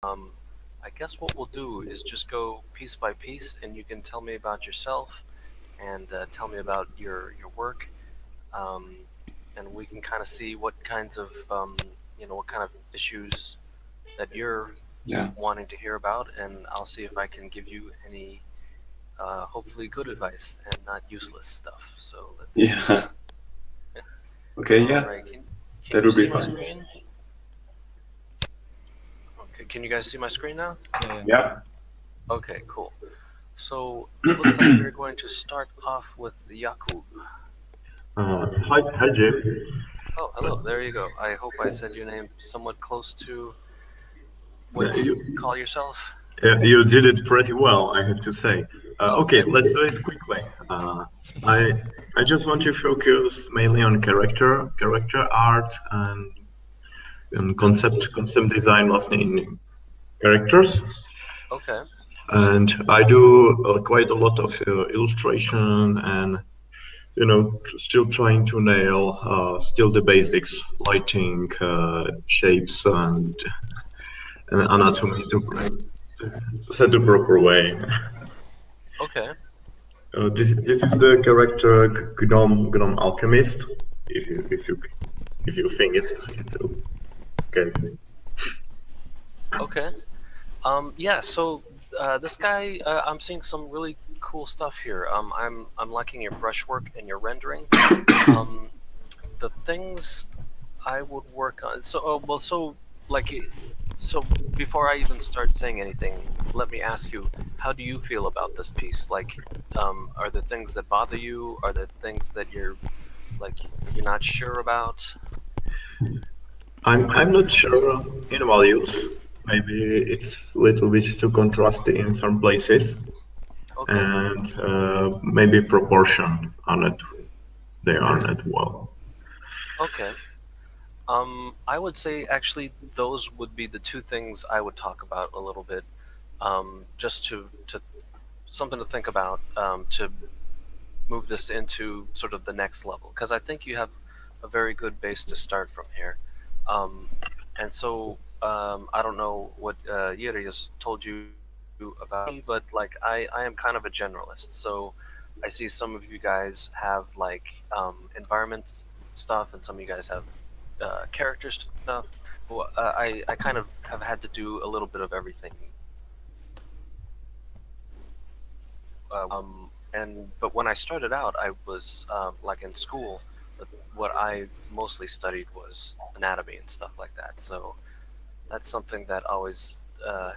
Um, I guess what we'll do is just go piece by piece, and you can tell me about yourself and tell me about your work, um, and we can kind of see what kinds of what kind of issues that you're Yeah. wanting to hear about, and I'll see if I can give you any hopefully good advice and not useless stuff. So let's see. Yeah. Okay. All Yeah. right, can That you would be see my fine. screen? Okay, can you guys see my screen now? Yeah, yeah. Yeah. Okay, cool. So it looks like we're going to start off with Yakub. Hi, Jim. Oh, hello. There you go. I hope I said your name somewhat close to what Yeah, you call yourself. you did it pretty well, I have to say. Oh, Okay, thank you. let's do it quickly. I I just want to focus mainly on character art, and concept design, mostly in characters. Okay. And I do quite a lot of illustration, and still trying to nail still the basics, lighting, shapes, and anatomy to set the proper way. Okay. This is the character Gnome Alchemist. If you think it's okay. Okay. Yeah. So this guy, I'm seeing some really cool stuff here. I'm liking your brushwork and your rendering. Um, the things I would work on. So, like, so before I even start saying anything, let me ask you, how do you feel about this piece? Like, are there things that bother you? Are there things that like you're not sure about? I'm not sure in values. Maybe it's a little bit too contrasty in some places, Okay, and maybe proportion are not they are not well. okay. I would say actually those would be the two things I would talk about a little bit, just to something to think about, to move this into sort of the next level, because I think you have a very good base to start from here. Um, and so I don't know what Yuri has told you about me, but like I am kind of a generalist. So I see some of you guys have like environment stuff, and some of you guys have character stuff. So I kind of have had to do a little bit of everything. But when I started out, I was like in school. What I mostly studied was anatomy and stuff like that. So that's something that always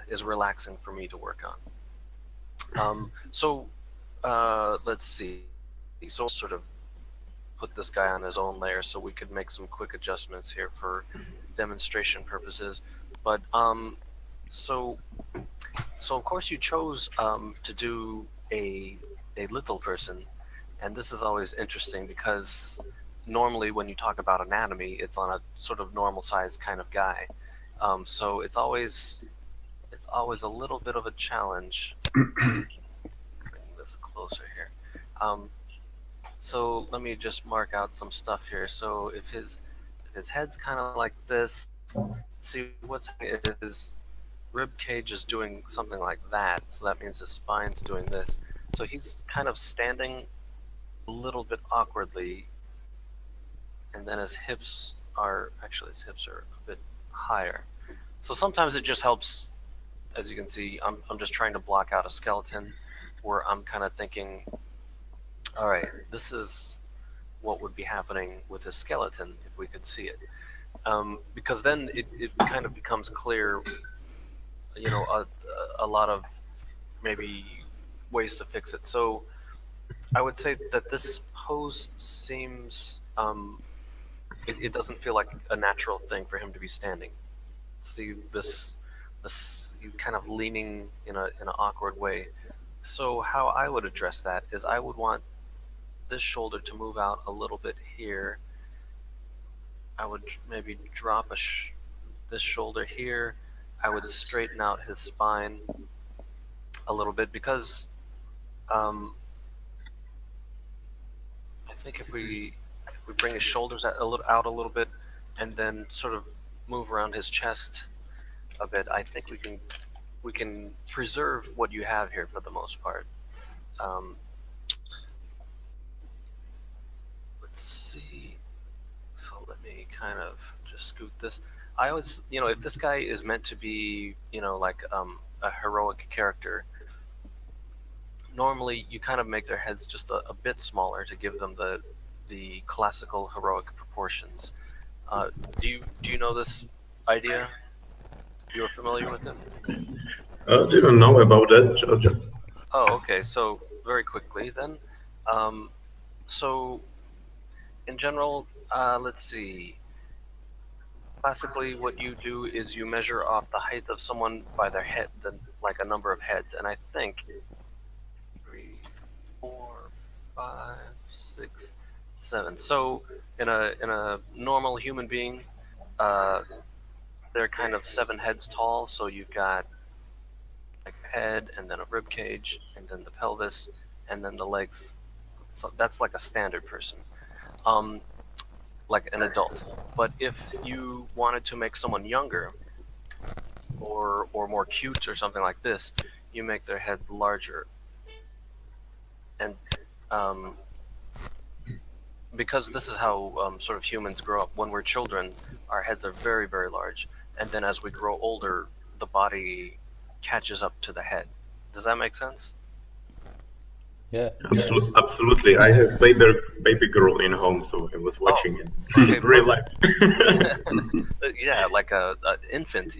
is relaxing for me to work on. So let's see. So sort of put this guy on his own layer so we could make some quick adjustments here for demonstration purposes. But so so of course you chose to do a little person, and this is always interesting because normally when you talk about anatomy, it's on a sort of normal sized kind of guy. So it's always a little bit of a challenge. Bring this closer here. Um, so let me just mark out some stuff here. So if his head's kind of like this, see what's happening is rib cage is doing something like that. So that means his spine's doing this. So he's kind of standing a little bit awkwardly, and then his hips are a bit higher. So sometimes it just helps. As you can see, I'm just trying to block out a skeleton where I'm kind of thinking, all right, this is what would be happening with his skeleton if we could see it. Because then it kind of becomes clear, a lot of maybe ways to fix it. So I would say that this pose seems, it doesn't feel like a natural thing for him to be standing. See this he's kind of leaning in an awkward way. So how I would address that is I would want this shoulder to move out a little bit here. I would maybe drop this shoulder here. I would straighten out his spine a little bit because um, I think if we bring his shoulders out a little bit and then sort of move around his chest, a bit, I think we can preserve what you have here for the most part. Um, let's see. So let me kind of just scoot this. I always, if this guy is meant to be, like a heroic character, normally you kind of make their heads just a bit smaller to give them the classical heroic proportions. Do you know this idea? You're familiar with it? Didn't know about that, George. Oh, okay. So very quickly then. Um, so in general, let's see. Classically, what you do is you measure off the height of someone by their head, like a number of heads, and I think three, four, five, six, seven. So in a normal human being, uh, they're kind of seven heads tall. So you've got like a head, and then a rib cage, and then the pelvis, and then the legs. So that's like a standard person, um, like an adult. But if you wanted to make someone younger, or more cute or something like this, you make their head larger. And um, because this is how sort of humans grow up. When we're children, our heads are very, very large, and then as we grow older, the body catches up to the head. Does that make sense? Yeah. Absolutely. I have baby girl in home, so I was Oh, watching it. okay. Real life. Yeah, like a infant,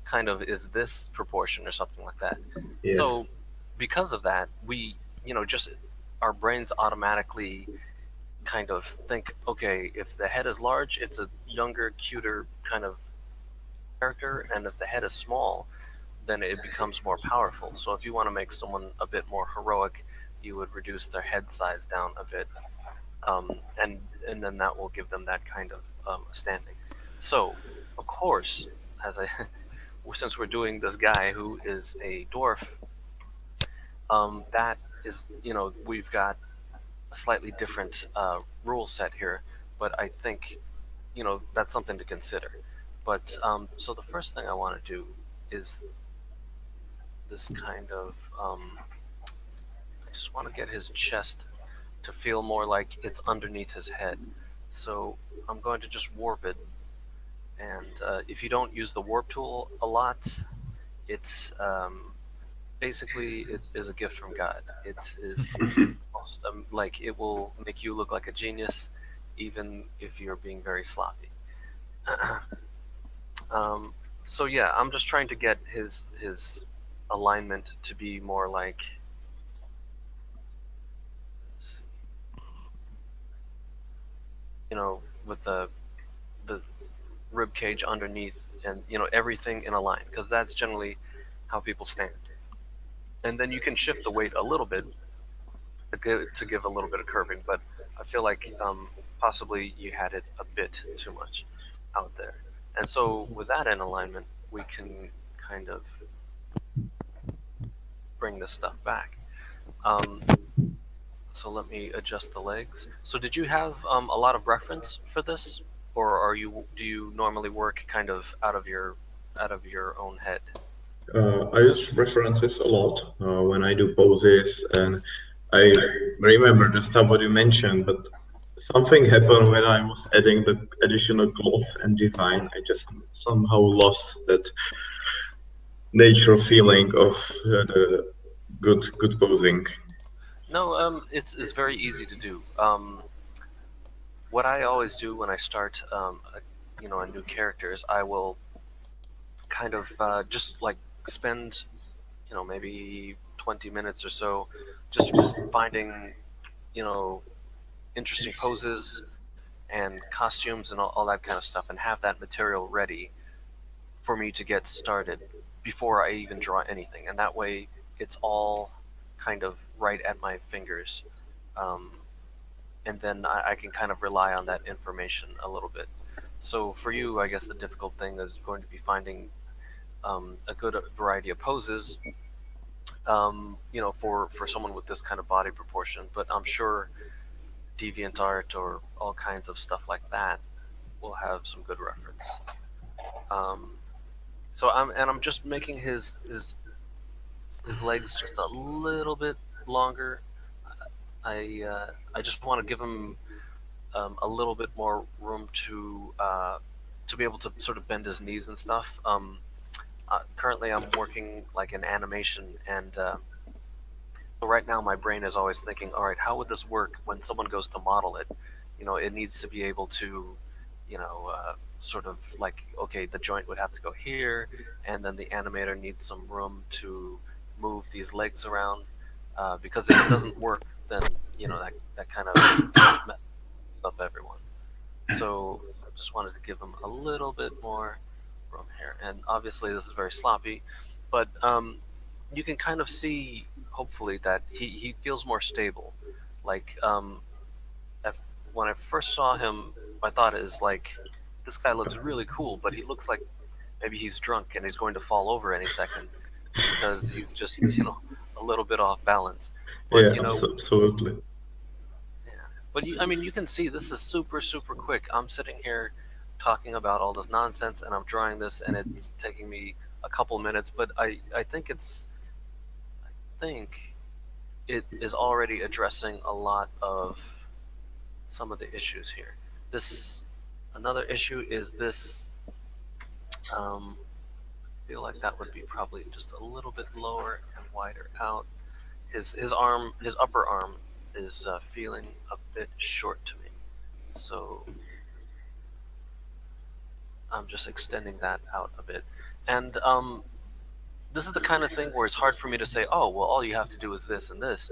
kind of is this proportion or something like that. Yes. So, because of that, we, just our brains automatically kind of think, okay, if the head is large, it's a younger, cuter kind of character, and if the head is small, then it becomes more powerful. So if you want to make someone a bit more heroic, you would reduce their head size down a bit, and then that will give them that kind of standing. So, of course, as I since we're doing this guy who is a dwarf, that is, we've got a slightly different rule set here, but I think that's something to consider. But so the first thing I want to do is this kind of I just want to get his chest to feel more like it's underneath his head. So I'm going to just warp it, and if you don't use the warp tool a lot, it's basically it is a gift from God. It is most like it will make you look like a genius, even if you're being very sloppy. um, so yeah, I'm just trying to get his alignment to be more like, with the rib cage underneath, and everything in a line, because that's generally how people stand. And then you can shift the weight a little bit to give a little bit of curving, but I feel like possibly you had it a bit too much out there. And so with that in alignment, we can kind of bring this stuff back. Um, so let me adjust the legs. So did you have a lot of reference for this, or do you normally work kind of out of your own head? I use references a lot when I do poses, and I remember the stuff what you mentioned, but something happened when I was adding the additional cloth and design. I just somehow lost that nature feeling of the good posing. No, it's very easy to do. What I always do when I start, a new character is I will kind of just like spend, maybe 20 minutes or so, just finding, you know, interesting poses and costumes and all that kind of stuff, and have that material ready for me to get started before I even draw anything. And that way, it's all kind of right at my fingers. Um, and then I can kind of rely on that information a little bit. So for you, I guess the difficult thing is going to be finding a good variety of poses, for someone with this kind of body proportion. But I'm sure DeviantArt or all kinds of stuff like that will have some good reference. Um, So I'm just making his legs just a little bit longer. I just want to give him a little bit more room to be able to sort of bend his knees and stuff. Currently, I'm working like in animation, and so right now my brain is always thinking, all right, how would this work when someone goes to model it? It needs to be able to, sort of like, okay, the joint would have to go here, and then the animator needs some room to move these legs around, because if it doesn't work, then that kind of messes up everyone. So I just wanted to give him a little bit more room here, and obviously this is very sloppy, but you can kind of see, hopefully, that he feels more stable. Like at, when I first saw him, my thought is like, this guy looks really cool, but he looks like maybe he's drunk and he's going to fall over any second because he's just a little bit off balance. But Yeah, absolutely. yeah. But I mean, you can see this is super super quick. I'm sitting here talking about all this nonsense and I'm drawing this and it's taking me a couple minutes, but I think think it is already addressing a lot of some of the issues here. This Another issue is this. I feel like that would be probably just a little bit lower and wider out. His upper arm is feeling a bit short to me, so I'm just extending that out a bit. And this is the kind of thing where it's hard for me to say, oh, well, all you have to do is this and this,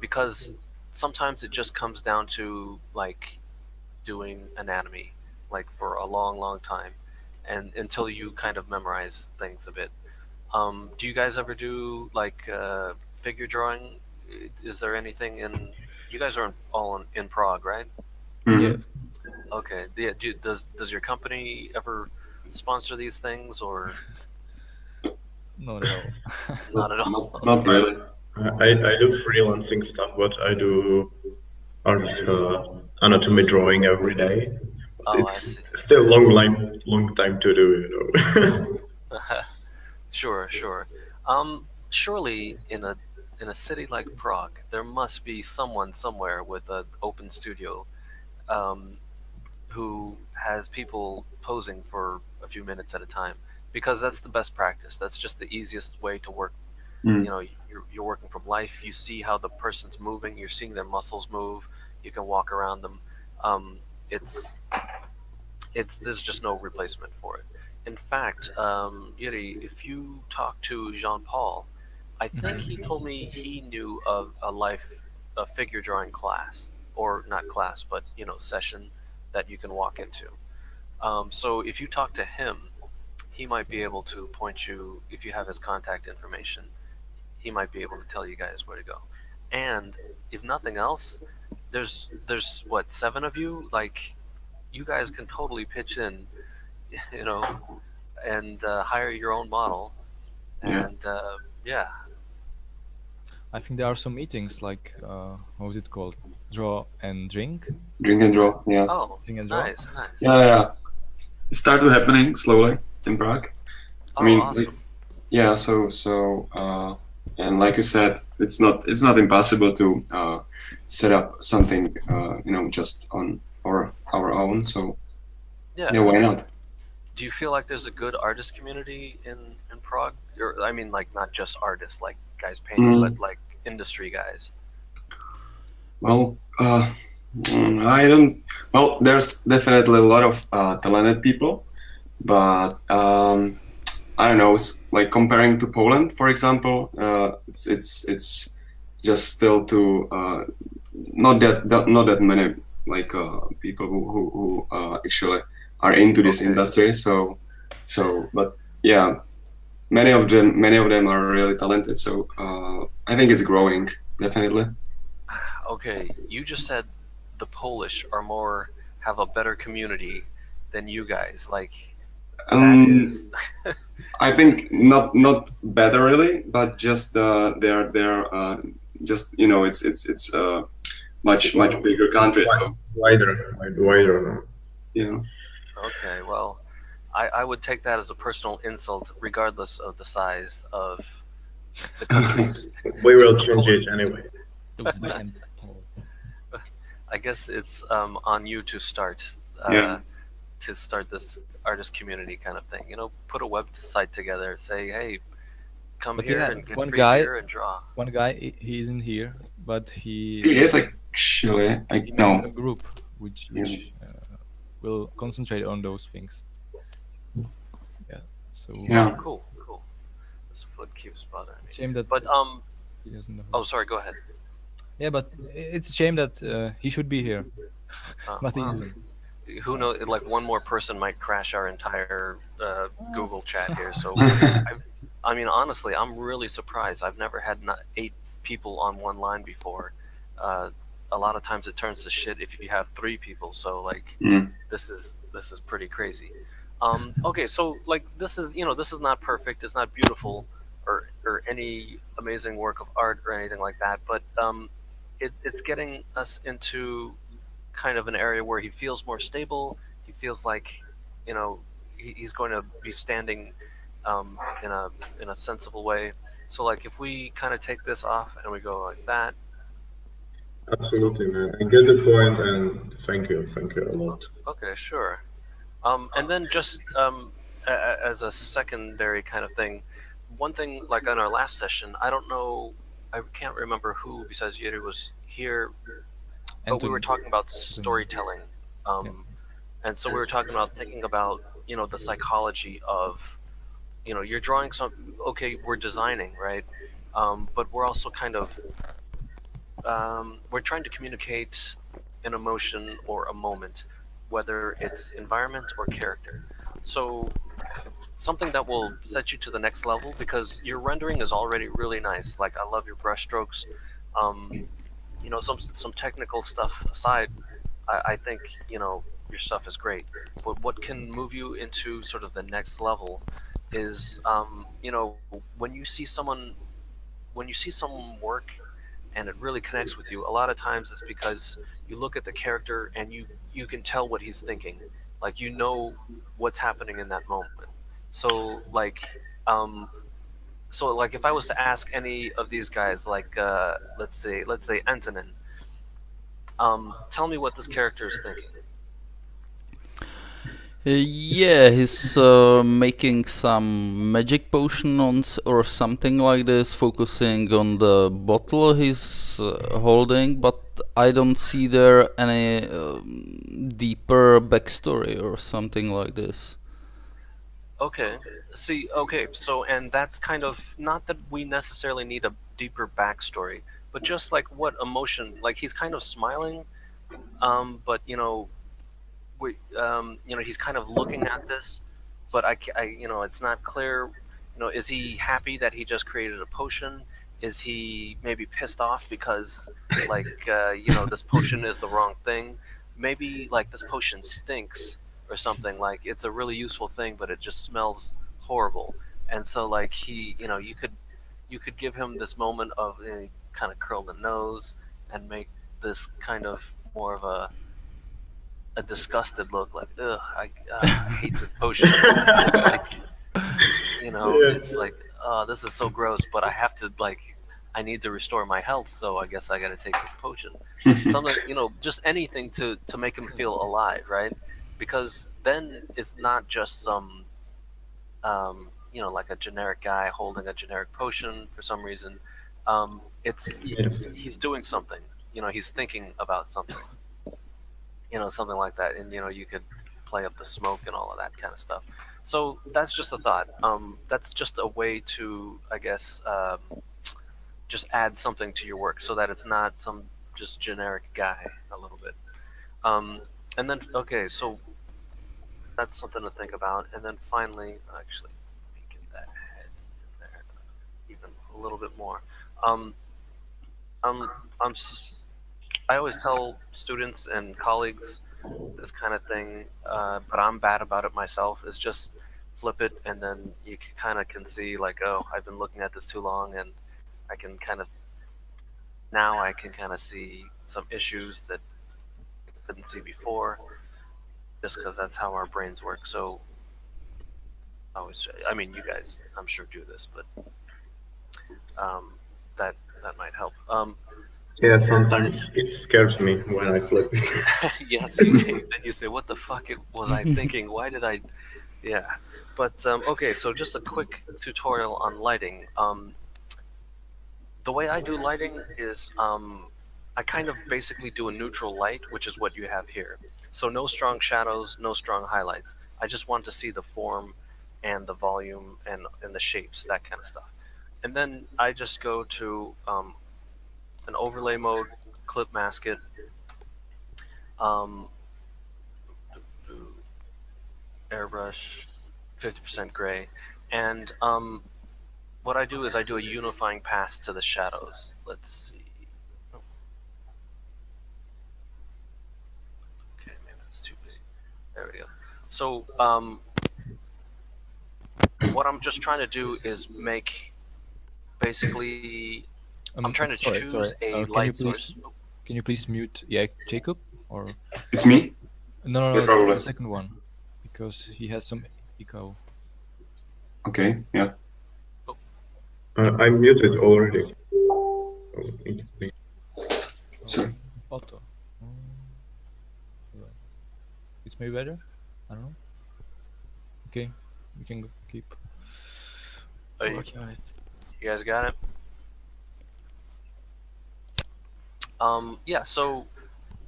because sometimes it just comes down to like doing anatomy, like for a long, long time, and until you kind of memorize things a bit. Do you guys ever do like figure drawing? Is there anything in? You guys are in Prague, right? Yeah. Okay. Yeah. Does your company ever sponsor these things or Not at all. not at all? Not really. I do freelancing stuff, but I do art anatomy drawing every day. Oh, I It's see. still long time to do. Sure, sure. Surely in a city like Prague, there must be someone somewhere with an open studio, um, who has people posing for a few minutes at a time, because that's the best practice. That's just the easiest way to work. Mm. You're working from life. You see how the person's moving. You're seeing their muscles move. You can walk around them. Um, it's there's just no replacement for it. In fact, Yuri, if you talk to Jean Paul, I think he told me he knew of a figure drawing class, or not class, but session that you can walk into. So if you talk to him, he might be able to point you, if you have his contact information, he might be able to tell you guys where to go. And if nothing else, there's what, seven of you? Like, you guys can totally pitch in, you know, and hire your own model. Yeah. And yeah, I think there are some meetings like how is it called? Draw and drink. Drink and draw. Yeah. oh, Drink and draw. nice, nice. Yeah. It started happening slowly in Prague. Oh, I mean, awesome. yeah. And like you said, it's not impossible to set up something, just on our own. So Yeah. yeah, why not? Do you feel like there's a good artist community in Prague? Or I mean, like not just artists, like guys painting, but like industry guys. Well, I don't. Well, there's definitely a lot of talented people, but I don't know. Like comparing to Poland, for example, it's just still too not that many like people who actually are into this Okay. industry. But yeah, many of them are really talented. So I think it's growing definitely. Okay, you just said the Polish have a better community than you guys. Like that Um, is. I think not better really, but just they're just it's much bigger country. So Wider. yeah. Okay, well, I would take that as a personal insult, regardless of the size of the countries. We If will the change Polish, it anyway. Those damn. Oh. I guess it's on you to start Yeah. this artist community kind of thing. Put a website together. Say, hey, come But here yeah, and get one free guy, beer and draw. he isn't here, but It is actually. I he made a no. group which Yeah. will concentrate on those things. Yeah. So Yeah. Cool, cool. This foot keeps bothering me. shame that But he doesn't know. oh, sorry. Go ahead. Yeah, but it's a shame that he should be here, but he Wow. isn't. Who knows? Like one more person might crash our entire Google chat here. So, I mean, honestly, I'm really surprised. I've never had not 8 people on one line before. Uh, a lot of times it turns to shit if you have 3 people. So like, Mm. this is pretty crazy. Okay, so like this is not perfect. It's not beautiful, or any amazing work of art or anything like that. But it's getting us into kind of an area where he feels more stable. He feels like, he's going to be standing in a sensible way. So like if we kind of take this off and we go like that. So Absolutely, man. I get the point, and thank you a lot. okay, sure. And then just as a secondary kind of thing, one thing like on our last session, I don't know, I can't remember who besides Yuri was here, but we were Anthony. talking about Anthony. storytelling. Yeah. And so we were talking about thinking about, the psychology of, you're drawing some, okay, we're designing, right? But we're also kind of, we're trying to communicate an emotion or a moment, whether it's environment or character. So something that will set you to the next level because your rendering is already really nice. Like I love your brushstrokes. Um, some technical stuff aside, I think your stuff is great. But what can move you into sort of the next level is when you see someone work and it really connects with you. A lot of times it's because you look at the character and you can tell what he's thinking. Like what's happening in that moment. So um, like if I was to ask any of these guys, like let's say Antonin, tell me what this character is thinking. Yeah, he's making some magic potion or something like this, focusing on the bottle he's holding, but I don't see there any deeper backstory or something like this. Okay. See, okay, so and that's kind of not that we necessarily need a deeper backstory, but just like what emotion, like he's kind of smiling, but he's kind of looking at this, but it's not clear. Is he happy that he just created a potion? Is he maybe pissed off because, like, this potion is the wrong thing? Maybe like this potion stinks or something. Like it's a really useful thing, but it just smells horrible. And so, like you could give him this moment of kind of curl the nose and make this kind of more of a disgusted look, like ugh, I hate this potion. It's like Yeah. it's like this is so gross, but I have to like I need to restore my health, so I guess I got to take this potion. Something just anything to make him feel alive, right? Because then it's not just some like a generic guy holding a generic potion for some reason. Yes. He's doing something. He's thinking about something. Something like that, and you could play up the smoke and all of that kind of stuff. So that's just a thought. That's just a way to, I guess, just add something to your work so that it's not some just generic guy a little bit. Um, and then, okay, so that's something to think about. And then finally, actually, let me get that head in there even a little bit more. Um, I'm, I'm, I always tell students and colleagues this kind of thing, but I'm bad about it myself. Is just flip it, and then you kind of can see like, oh, I've been looking at this too long, and I can kind of now I can kind of see some issues that I couldn't see before, just because that's how our brains work. So always, I mean, you guys, I'm sure do this, but um, that might help. Yeah, sometimes it scares me when I flip it. Yes, then you say, "What the fuck was I thinking? Why did I?" Yeah, but okay. So just a quick tutorial on lighting. The way I do lighting is I kind of basically do a neutral light, which is what you have here. So no strong shadows, no strong highlights. I just want to see the form and the volume and the shapes, that kind of stuff. And then I just go to an overlay mode, clip mask it, um, airbrush, 50% gray, and what I do is I do a unifying pass to the shadows. Let's see. Okay, maybe that's too big. There we go. So what I'm just trying to do is make basically I'm trying to Sorry, choose sorry. a Can you light please source. can you please mute Jacob or It's me? no Yeah, no probably. the second one because he has some echo. Okay, yeah. I'm muted already. Sorry. Otto. Right. It's maybe better. I don't know. Okay, we can keep Oh, working on it. you guys got it? Yeah, so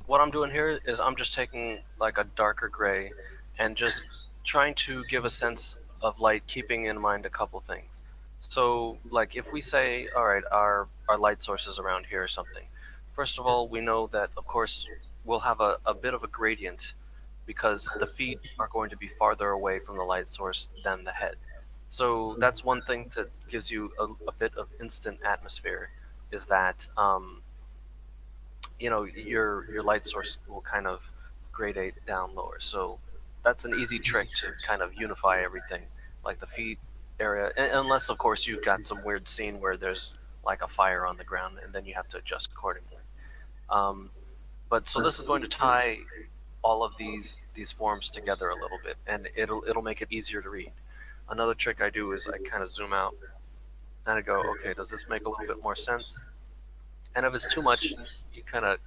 what I'm doing here is I'm just taking like a darker gray and just trying to give a sense of light, keeping in mind a couple things. So, like if we say, all right, our light source is around here or something. First of all, we know that of course we'll have a bit of a gradient because the feet are going to be farther away from the light source than the head. So that's one thing that gives you a bit of instant atmosphere, is that your light source will kind of gradate down lower. So that's an easy trick to kind of unify everything, like the feet area, unless of course you've got some weird scene where there's like a fire on the ground, and then you have to adjust accordingly. Um, but so this is going to tie all of these forms together a little bit, and it'll make it easier to read. Another trick I do is I kind of zoom out and I go, okay, does this make a little bit more sense? And if it's too much, you kind of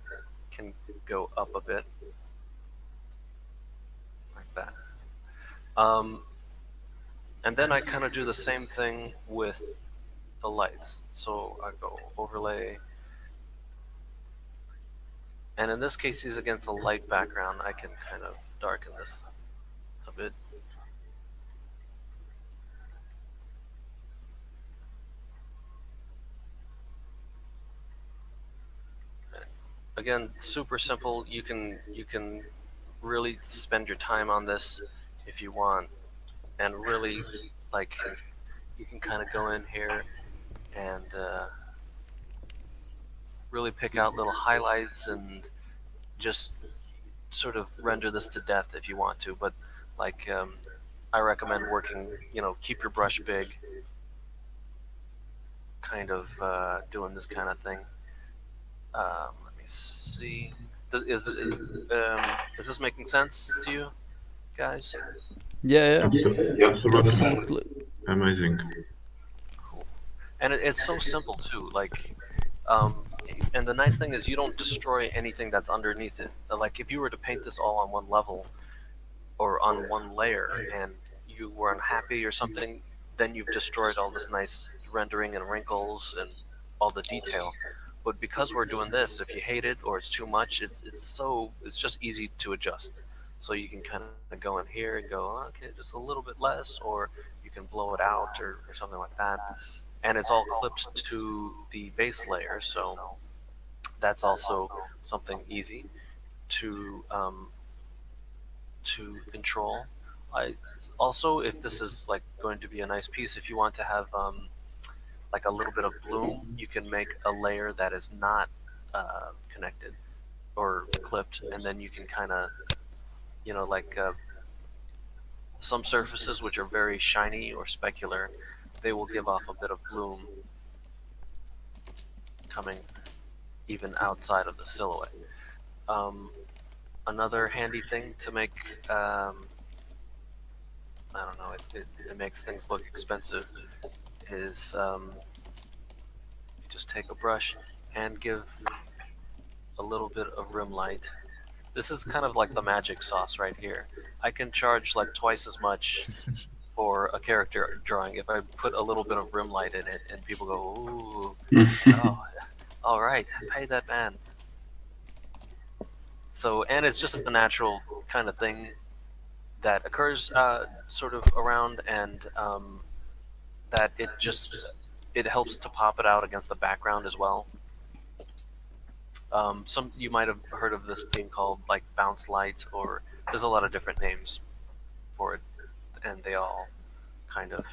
can go up a bit like that. Um, and then I kind of do the same thing with the lights. So I go overlay, and in this case, he's against a light background. I can kind of darken this a bit. Again, super simple. You can really spend your time on this if you want, and really like you can kind of go in here and really pick out little highlights and just sort of render this to death if you want to. But like I recommend working, keep your brush big, kind of doing this kind of thing. Let me see. Is this making sense to you guys? Yeah, Yeah. absolutely. Amazing. Cool. And it's so simple too. Um, and the nice thing is you don't destroy anything that's underneath it. Like if you were to paint this all on one level or on one layer and you were unhappy or something, then you've destroyed all this nice rendering and wrinkles and all the detail. But because we're doing this, if you hate it or it's too much, it's just easy to adjust. So you can kind of go in here and go, "Oh, okay, just a little bit less," or you can blow it out or something like that. And it's all clipped to the base layer, so that's also something easy to control. I also, if this is like going to be a nice piece, if you want to have like a little bit of bloom, you can make a layer that is not connected or clipped, and then you can kind of, like some surfaces which are very shiny or specular, they will give off a bit of bloom coming even outside of the silhouette. Um, Another handy thing to make I don't know, it makes things look expensive, is you just take a brush and give a little bit of rim light. This is kind of like the magic sauce right here. I can charge like twice as much for a character drawing if I put a little bit of rim light in it, and people go, "Ooh, oh, all right, pay that man." So, and it's just a natural kind of thing that occurs sort of around, and that it helps to pop it out against the background as well. Some you might have heard of this being called like bounce light, or there's a lot of different names for it, and they all kind of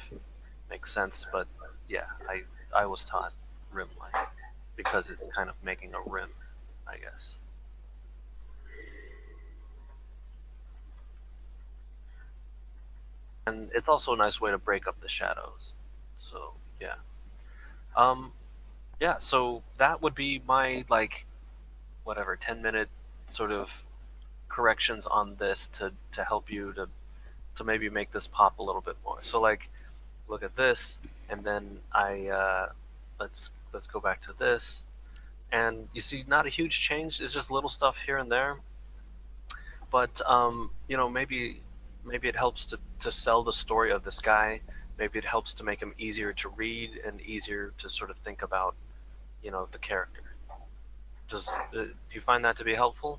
make sense. But yeah, I was taught rim light because it's kind of making a rim, I guess. And it's also a nice way to break up the shadows. So yeah, um, yeah. So that would be my like whatever 10-minute sort of corrections on this to help you to maybe make this pop a little bit more. So like, look at this, and then let's go back to this, and you see not a huge change. It's just little stuff here and there, but maybe it helps to sell the story of this guy. Maybe it helps to make him easier to read and easier to sort of think about, the character. Do you find that to be helpful?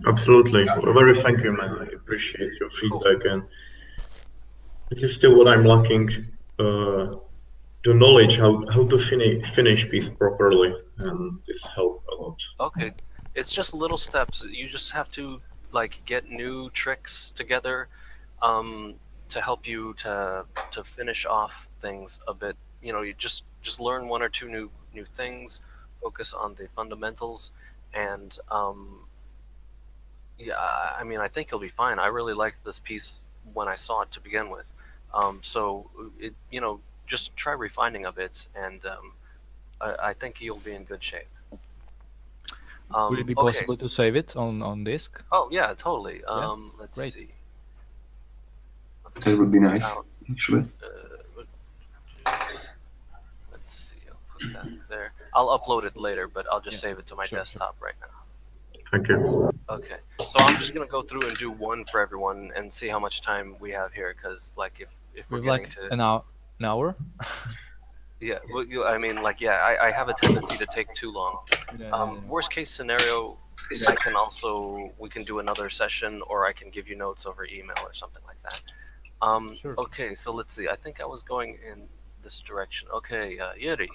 Absolutely. Well, very thank you, man. I appreciate your Cool. feedback, and it is still what I'm lacking. The knowledge how to finish piece properly, and this helped a lot. Okay, it's just little steps. You just have to like get new tricks together, um, to help you to finish off things a bit. You just learn one or two new things, focus on the fundamentals, and yeah, I mean, I think you'll be fine. I really liked this piece when I saw it to begin with. So just try refining a bit, and I think you'll be in good shape. Would it be Okay. possible to save it on disk? Oh yeah, totally. Yeah, Let's great. see. That would be Let's nice, out. actually. Let's see. I'll put that there. I'll upload it later, but I'll just Yeah, save it to my sure. desktop right now. Thank you. Okay. So I'm just gonna go through and do one for everyone and see how much time we have here, because like if we're We've getting like to an hour. yeah, well, I mean like yeah, I have a tendency to take too long. Yeah. Worst case scenario, we can do another session, or I can give you notes over email or something like that. Sure. Okay, so let's see. I think I was going in this direction. Okay, Yuri.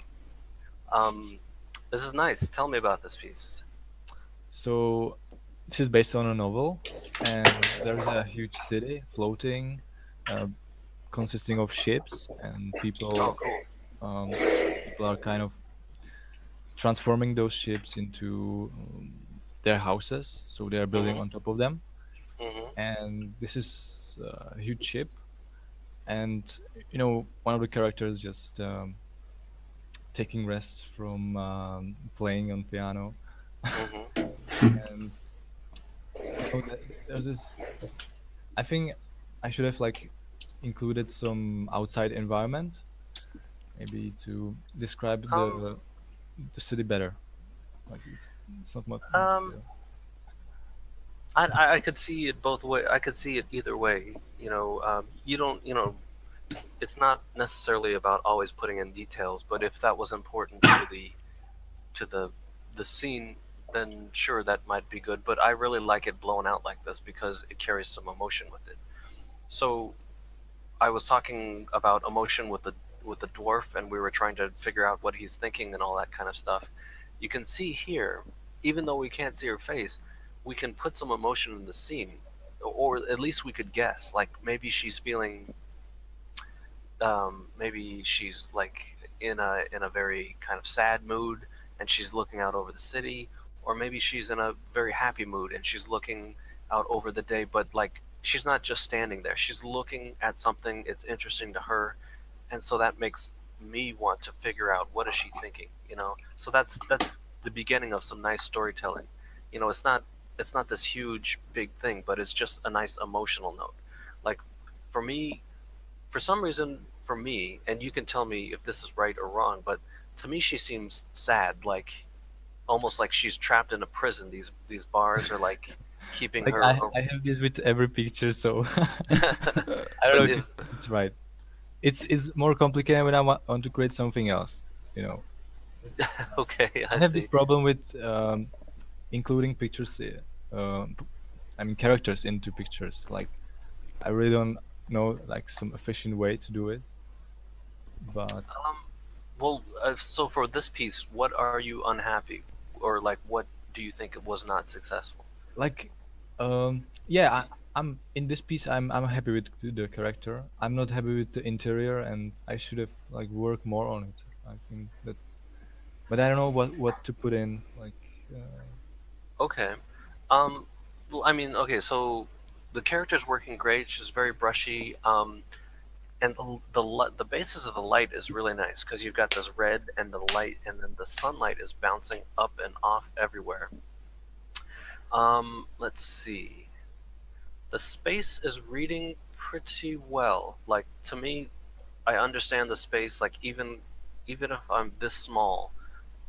This is nice. Tell me about this piece. So this is based on a novel, and there's a huge city floating, uh, consisting of ships, and Oh, people. cool. People are kind of transforming those ships into their houses, so they are building Mhm. on top of them. Mhm. And this is a huge ship, and one of the characters just taking rest from playing on piano, Mhm. and there's this. I think I should have like included some outside environment, maybe to describe the city better. Like it's not much. Um, I could see it both way. I could see it either way. You don't. It's not necessarily about always putting in details, but if that was important to the scene, then sure, that might be good. But I really like it blown out like this because it carries some emotion with it. So I was talking about emotion with the dwarf, and we were trying to figure out what he's thinking and all that kind of stuff. You can see here, even though we can't see her face, we can put some emotion in the scene, or at least we could guess. Like maybe she's like in a very kind of sad mood, and she's looking out over the city, or maybe she's in a very happy mood and she's looking out over the day, but like she's not just standing there. She's looking at something. It's interesting to her, and so that makes me want to figure out what is she thinking. So that's the beginning of some nice storytelling. It's not it's not this huge big thing, but it's just a nice emotional note. Like for me, for some reason, for me, and you can tell me if this is right or wrong, but to me she seems sad, like almost like she's trapped in a prison. These bars are like keeping Like her. I have this with every picture, so I don't But know if it's right. It's more complicated when I want to create something else. You know, okay, I I have this see. problem with including pictures. I mean characters into pictures. Like I really don't know like some efficient way to do it, but Um, well, so for this piece, what are you unhappy, or like what do you think it was not successful? like yeah, I'm in this piece. I'm happy with the character. I'm not happy with the interior, and I should have like worked more on it. I think that, but I don't know what to put in. Like Okay. Um, well, I mean, okay, so the character's working great. She's very brushy. And the basis of the light is really nice because you've got this red and the light, and then the sunlight is bouncing up and off everywhere. Let's see. The space is reading pretty well. Like to me, I understand the space. Like even if I'm this small,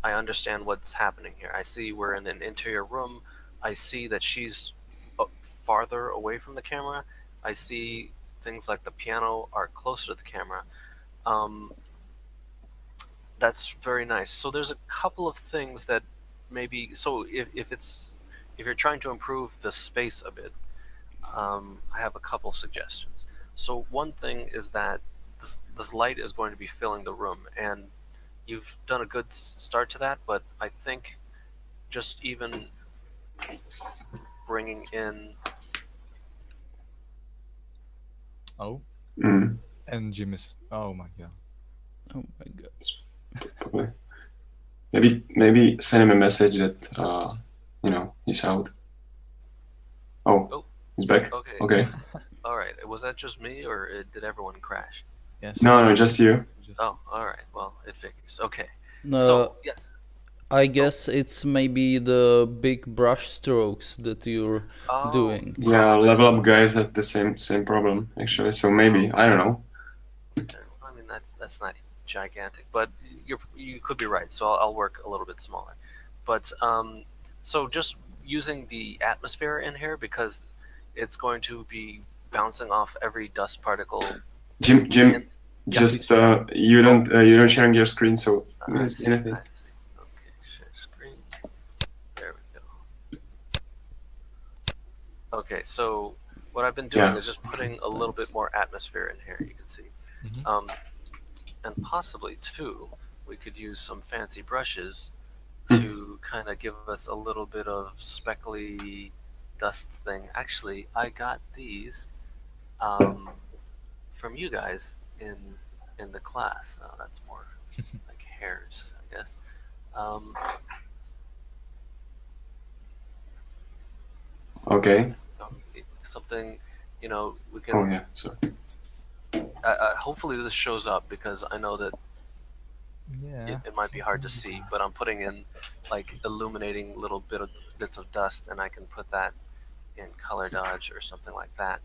I understand what's happening here. I see we're in an interior room. I see that she's farther away from the camera. I see things like the piano are closer to the camera. Um, that's very nice. So there's a couple of things that maybe. So if you're trying to improve the space a bit, I have a couple suggestions. So one thing is that this light is going to be filling the room, and you've done a good start to that. But I think just even bringing in. oh, Mm, and Jim is oh my god. Oh my god. probably. Maybe send him a message that he's out. Oh, Oh, he's back. okay. Okay. All right. Was that just me, or did everyone crash? Yes. No, just you. Just, Oh, all right. Well, it figures. Okay. No, So yes. I guess it's maybe the big brush strokes that you're Oh, doing. Yeah, probably level so. up guys have the same problem actually. So maybe I don't know. I mean that's not gigantic, but you could be right. So I'll work a little bit smaller. But so just using the atmosphere in here because it's going to be bouncing off every dust particle. Jim, And just you don't sharing your screen, so you I don't see see. anything. I see. Okay, share screen. There we go. Okay, so what I've been doing Yeah. is just putting a little bit more atmosphere in here. You can see. Mhm. And possibly too, we could use some fancy brushes Hmm. to kind of give us a little bit of speckly dust thing. Actually, I got these from you guys in the class. That's more like hairs, I guess. Um, Okay. something, we Oh can. yeah. So Hopefully this shows up because I know that Yeah. it might be hard to see, but I'm putting in like illuminating little bits of dust, and I can put that in color dodge or something like that.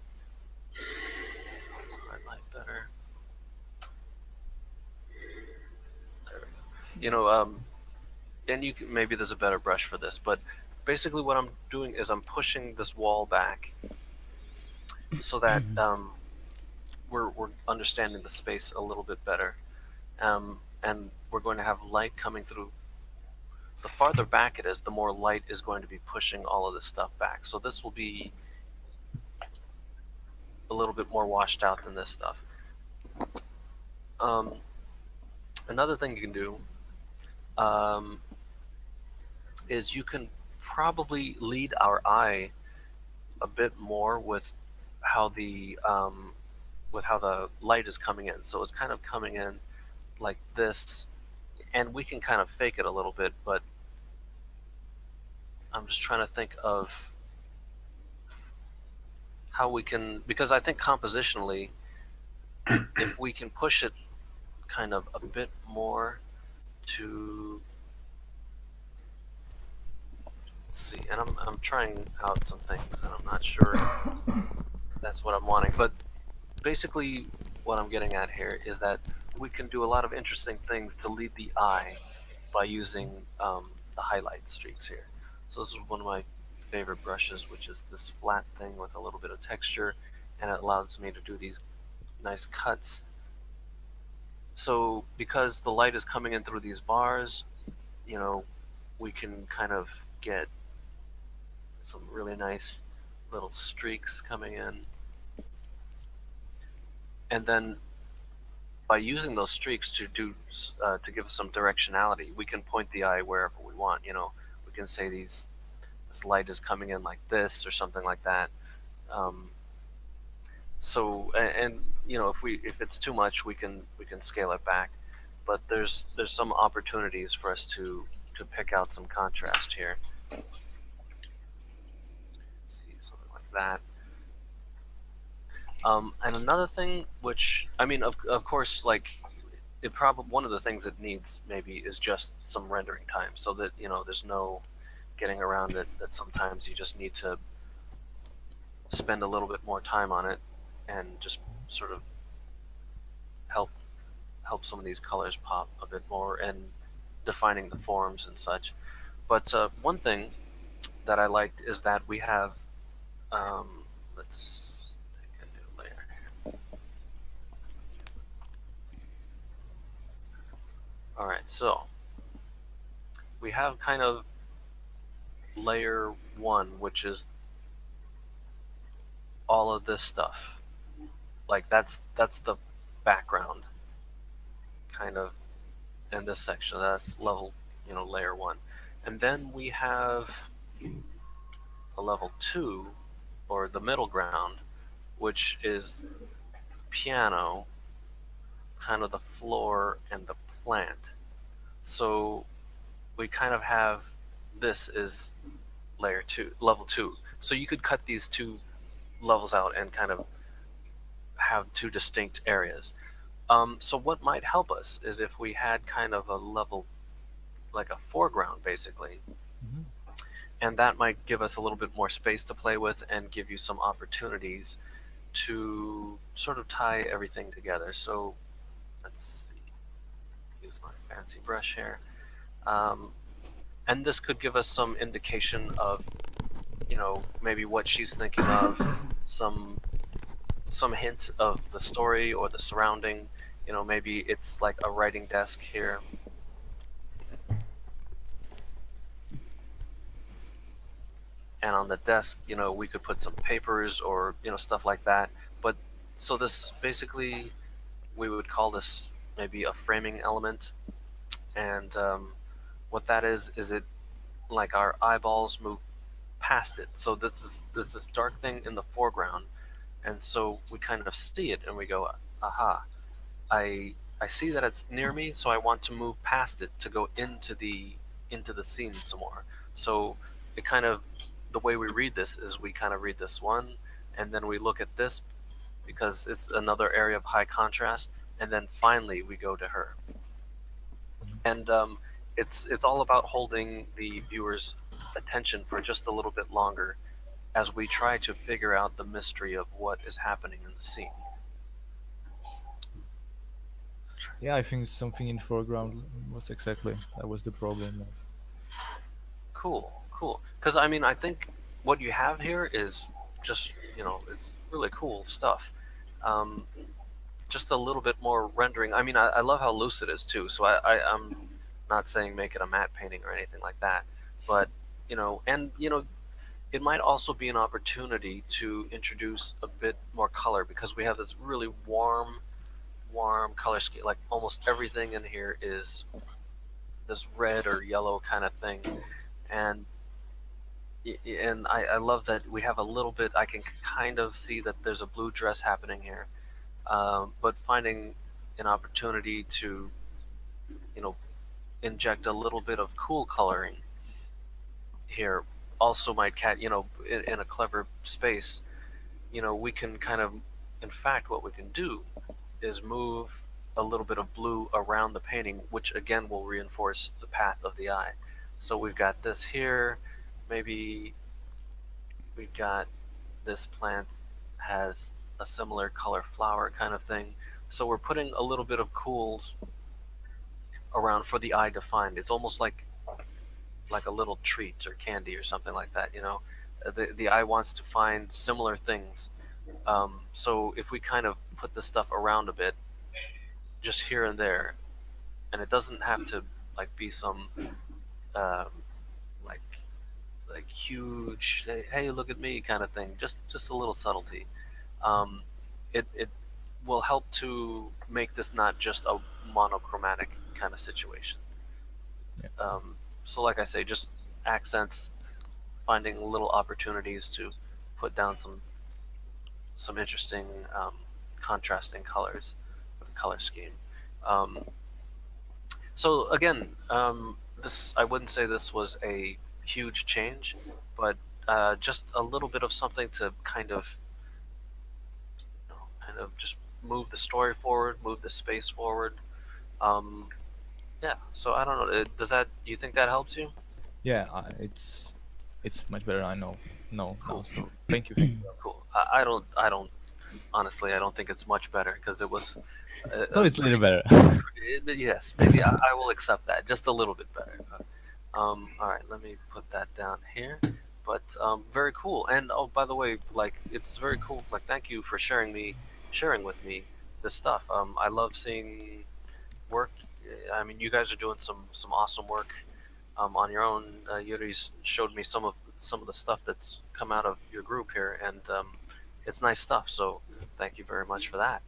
Let's see if it's highlight better. There we go. And maybe there's a better brush for this, but basically what I'm doing is I'm pushing this wall back so that we're understanding the space a little bit better, and we're going to have light coming through. The farther back it is, the more light is going to be pushing all of this stuff back. So this will be a little bit more washed out than this stuff. Um, another thing you can do um, is you can probably lead our eye a bit more how the with how the light is coming in. So it's kind of coming in like this, and we can kind of fake it a little bit, but I'm just trying to think of how we can, because I think compositionally, if we can push it kind of a bit more to let's see, and I'm trying out some things, and I'm not sure that's what I'm wanting, but basically what I'm getting at here is that we can do a lot of interesting things to lead the eye by using the highlight streaks here. So this is one of my favorite brushes, which is this flat thing with a little bit of texture, and it allows me to do these nice cuts. So because the light is coming in through these bars, you know, we can kind of get some really nice little streaks coming in. And then by using those streaks to to give us some directionality, we can point the eye wherever we want. You know, we can say this light is coming in like this or something like that. Um, and you know, if it's too much, we can scale it back. But there's some opportunities for us to pick out some contrast here. See something like that. And another thing, which I mean, of course, like it probably one of the things it needs maybe is just some rendering time, so that you know there's no getting around it. That sometimes you just need to spend a little bit more time on it and just sort of help some of these colors pop a bit more and defining the forms and such. But one thing that I liked is that we have let's take a new layer here. All right, so we have kind of layer 1, which is all of this stuff. Like that's the background kind of in this section. That's level, you know, layer 1. And then we have a level 2, or the middle ground, which is piano, kind of the floor and the plant. So we kind of have this is layer 2, level 2. So you could cut these two levels out and kind of have two distinct areas. So what might help us is if we had kind of a level, like a foreground basically, Mhm. and that might give us a little bit more space to play with and give you some opportunities to sort of tie everything together. So let's see, use my fancy brush here. And this could give us some indication of, you know, maybe what she's thinking of, some hint of the story or the surrounding. You know, maybe it's like a writing desk here. And on the desk, you know, we could put some papers or, you know, stuff like that. But so this basically, we would call this maybe a framing element. And what that is it like our eyeballs move past it. So there's this dark thing in the foreground. And so we kind of see it and we go, aha, I see that it's near me, so I want to move past it to go into the scene some more. So it kind of, the way we read this is we kind of read this one, and then we look at this because it's another area of high contrast, and then finally we go to her. And it's all about holding the viewer's attention for just a little bit longer as we try to figure out the mystery of what is happening in the scene. Yeah, I think something in foreground was exactly that was the problem. Cool, cool. Because I mean, I think what you have here is just, you know, it's really cool stuff. Um, just a little bit more rendering. I mean, I love how loose it is too. So I'm not saying make it a matte painting or anything like that, but you know, and you know, it might also be an opportunity to introduce a bit more color because we have this really warm color scheme. Like almost everything in here is this red or yellow kind of thing, and I love that we have a little bit. I can kind of see that there's a blue dress happening here, but finding an opportunity to, you know, inject a little bit of cool coloring here also might you know, in a clever space, you know, we can kind of, in fact, what we can do is move a little bit of blue around the painting, which again will reinforce the path of the eye. So we've got this here. maybe we've got this plant has a similar color flower kind of thing. So we're putting a little bit of cools around for the eye to find. It's almost like a little treat or candy or something like that. You know, the eye wants to find similar things. So if we kind of put this stuff around a bit, just here and there, and it doesn't have to like be some um, like huge hey look at me kind of thing. Just a little subtlety. Um, it will help to make this not just a monochromatic kind of situation. Yeah. So like I say, just accents, finding little opportunities to put down some interesting contrasting colors with the color scheme. Um, so again, this I wouldn't say this was a huge change, but just a little bit of something to kind of just move the story forward, move the space forward. Um, yeah. So I don't know. Does that you think that helps you? Yeah, it's much better. I know. No, now. Cool. So thank you. Cool. I don't honestly. I don't think it's much better because it was So a it's a little pretty. better. Yes, maybe I will accept that. Just a little bit better. All right. Let me put that down here. But very cool. And oh, by the way, like it's very cool. Like thank you for sharing with me this stuff. I love seeing work. I mean, you guys are doing some awesome work on your own. Yuri's showed me some of the stuff that's come out of your group here, and it's nice stuff. So thank you very much for that.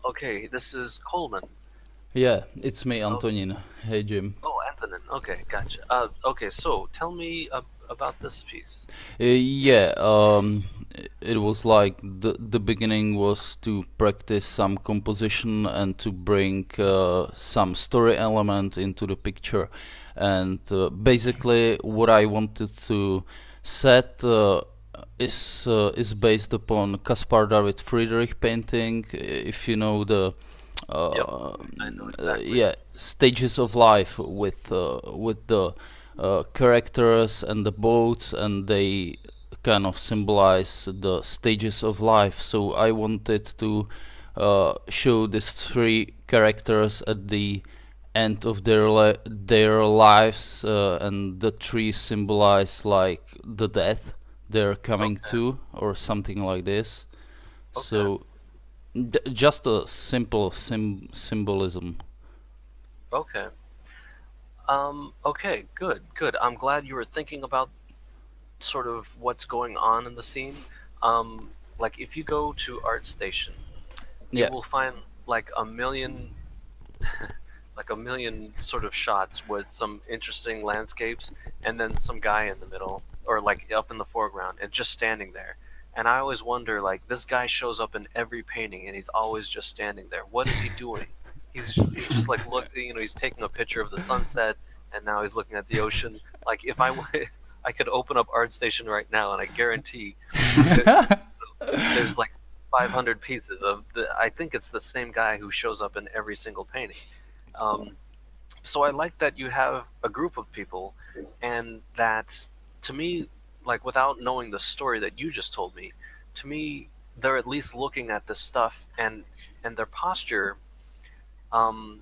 Okay, this is Coleman. Yeah, it's me, Oh, Antonin. Hey, Jim. oh, Antonin. Okay, gotcha. Okay, so tell me about this piece. Yeah, it was like the beginning was to practice some composition and to bring some story element into the picture, and basically what I wanted to set is based upon Caspar David Friedrich painting. If you know the Yep, I know exactly. yeah, stages of life with the characters and the boats, and they kind of symbolize the stages of life. So I wanted to show these three characters at the end of their lives, and the trees symbolize like the death they're coming Okay, to, or something like this. okay, So just a simple symbolism. okay. Okay, good, good. I'm glad you were thinking about sort of what's going on in the scene. Like if you go to ArtStation, you Yeah. will find like a million like a million sort of shots with some interesting landscapes and then some guy in the middle or like up in the foreground and just standing there. And I always wonder like this guy shows up in every painting and he's always just standing there. What is he doing? He's just like look, you know, he's taking a picture of the sunset and now he's looking at the ocean. Like if I I could open up ArtStation right now and I guarantee that there's like 500 pieces of the I think it's the same guy who shows up in every single painting. Um, so I like that you have a group of people, and that to me, like without knowing the story that you just told me, to me they're at least looking at this stuff and their posture um,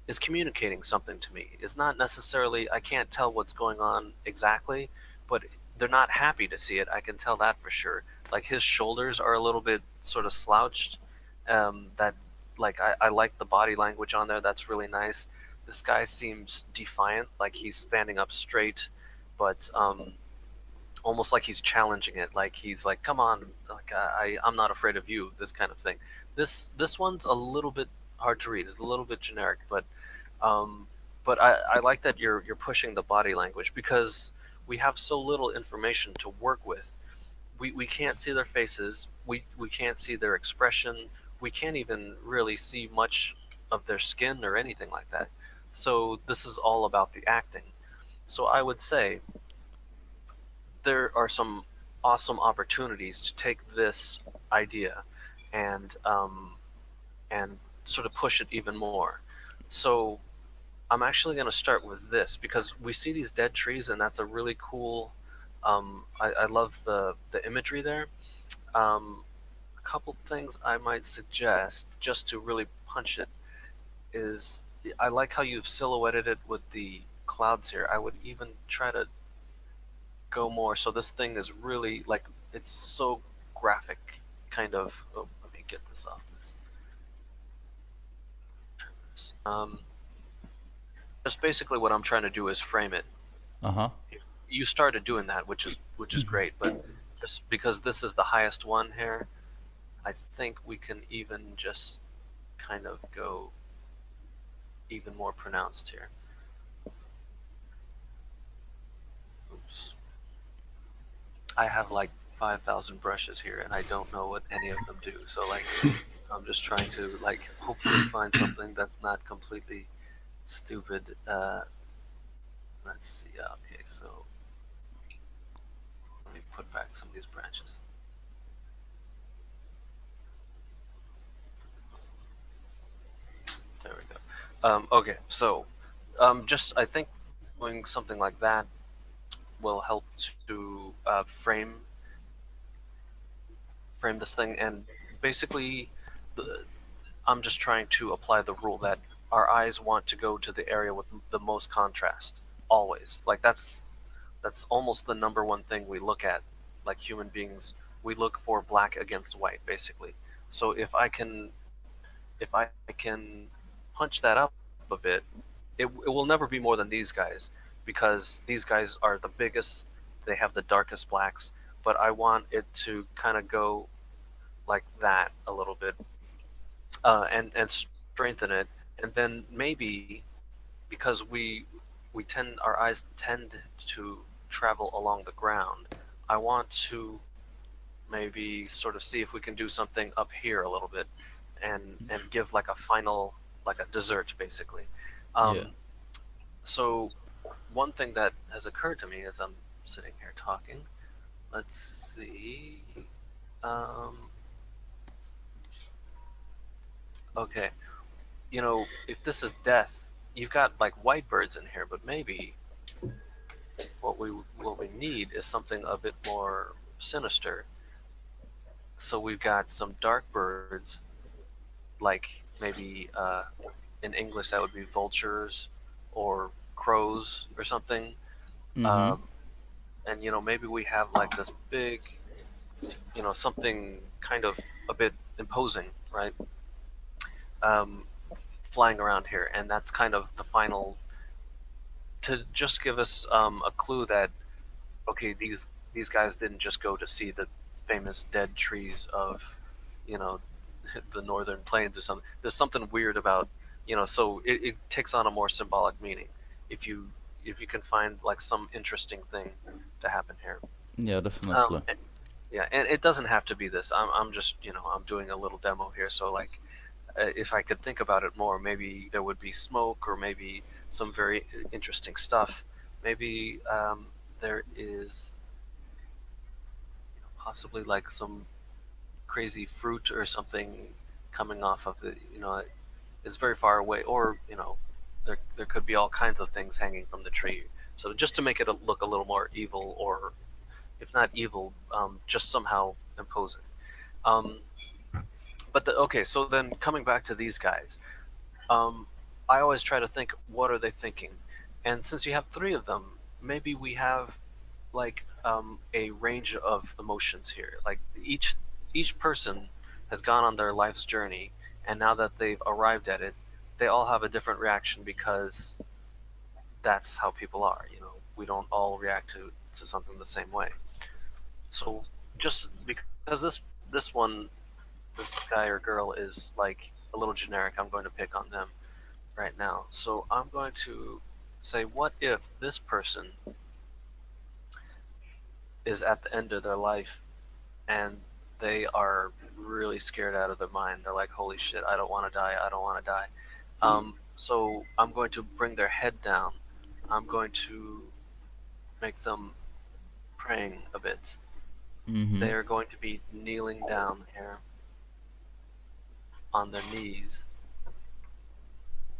is communicating something to me. It's not necessarily I can't tell what's going on exactly, but they're not happy to see it. I can tell that for sure. Like his shoulders are a little bit sort of slouched. That like I like the body language on there. That's really nice. This guy seems defiant, like he's standing up straight, but almost like he's challenging it. Like he's like, "Come on, like I'm not afraid of you." This kind of thing. This one's a little bit hard to read. It's a little bit generic, um, but I like that you're pushing the body language because we have so little information to work with. We can't see their faces. We can't see their expression. We can't even really see much of their skin or anything like that. So this is all about the acting. So I would say there are some awesome opportunities to take this idea and and sort of push it even more. So I'm actually going to start with this because we see these dead trees, and that's a really cool. I love the imagery there. A couple things I might suggest just to really punch it is I like how you've silhouetted it with the clouds here. I would even try to go more so this thing is really like it's so graphic, kind of. Oh, let me get this off this. Just basically what I'm trying to do is frame it. Uh-huh. You started doing that, which is great, but just because this is the highest one here, I think we can even just kind of go even more pronounced here. Oops. I have like 5,000 brushes here, and I don't know what any of them do. So like, I'm just trying to like hopefully find something that's not completely stupid. Let's see. Okay, so let me put back some of these branches. There we go. Okay, so just I think doing something like that will help to frame this thing, and basically, I'm just trying to apply the rule that our eyes want to go to the area with the most contrast always. Like that's almost the number one thing we look at, like human beings. We look for black against white, basically. So if I can punch that up a bit, it will never be more than these guys because these guys are the biggest. They have the darkest blacks, but I want it to kind of go like that a little bit, and strengthen it, and then maybe because our eyes tend to travel along the ground. I want to maybe sort of see if we can do something up here a little bit, and give like a final, like a dessert basically. Yeah. So one thing that has occurred to me as I'm sitting here talking, let's see. Um, okay, if this is death, you've got like white birds in here, but maybe what we need is something a bit more sinister. So we've got some dark birds, like maybe in English that would be vultures or crows or something. Mm-hmm. Um, and maybe we have like this big, something kind of a bit imposing, right? Um, Flying around here, and that's kind of the final to just give us a clue that okay, these guys didn't just go to see the famous dead trees of, you know, the northern plains or something. There's something weird about, so it takes on a more symbolic meaning if you can find like some interesting thing to happen here. Yeah, definitely. Yeah, and it doesn't have to be this. I'm just I'm doing a little demo here, so like if I could think about it more, maybe there would be smoke or maybe some very interesting stuff. Maybe there is possibly like some crazy fruit or something coming off of the it's very far away, or there could be all kinds of things hanging from the tree. So just to make it look a little more evil, or if not evil, just somehow imposing. Um, okay, so then coming back to these guys, um, I always try to think, what are they thinking? And since you have three of them, maybe we have like a range of emotions here. Like each person has gone on their life's journey, and now that they've arrived at it, they all have a different reaction because that's how people are. We don't all react to something the same way. So just because this one, this guy or girl is like a little generic, I'm going to pick on them right now. So I'm going to say, what if this person is at the end of their life and they are really scared out of their mind? They're like, holy shit, I don't want to die. I don't want to die. So I'm going to bring their head down. I'm going to make them praying a bit. Mm-hmm. They are going to be kneeling down here on their knees.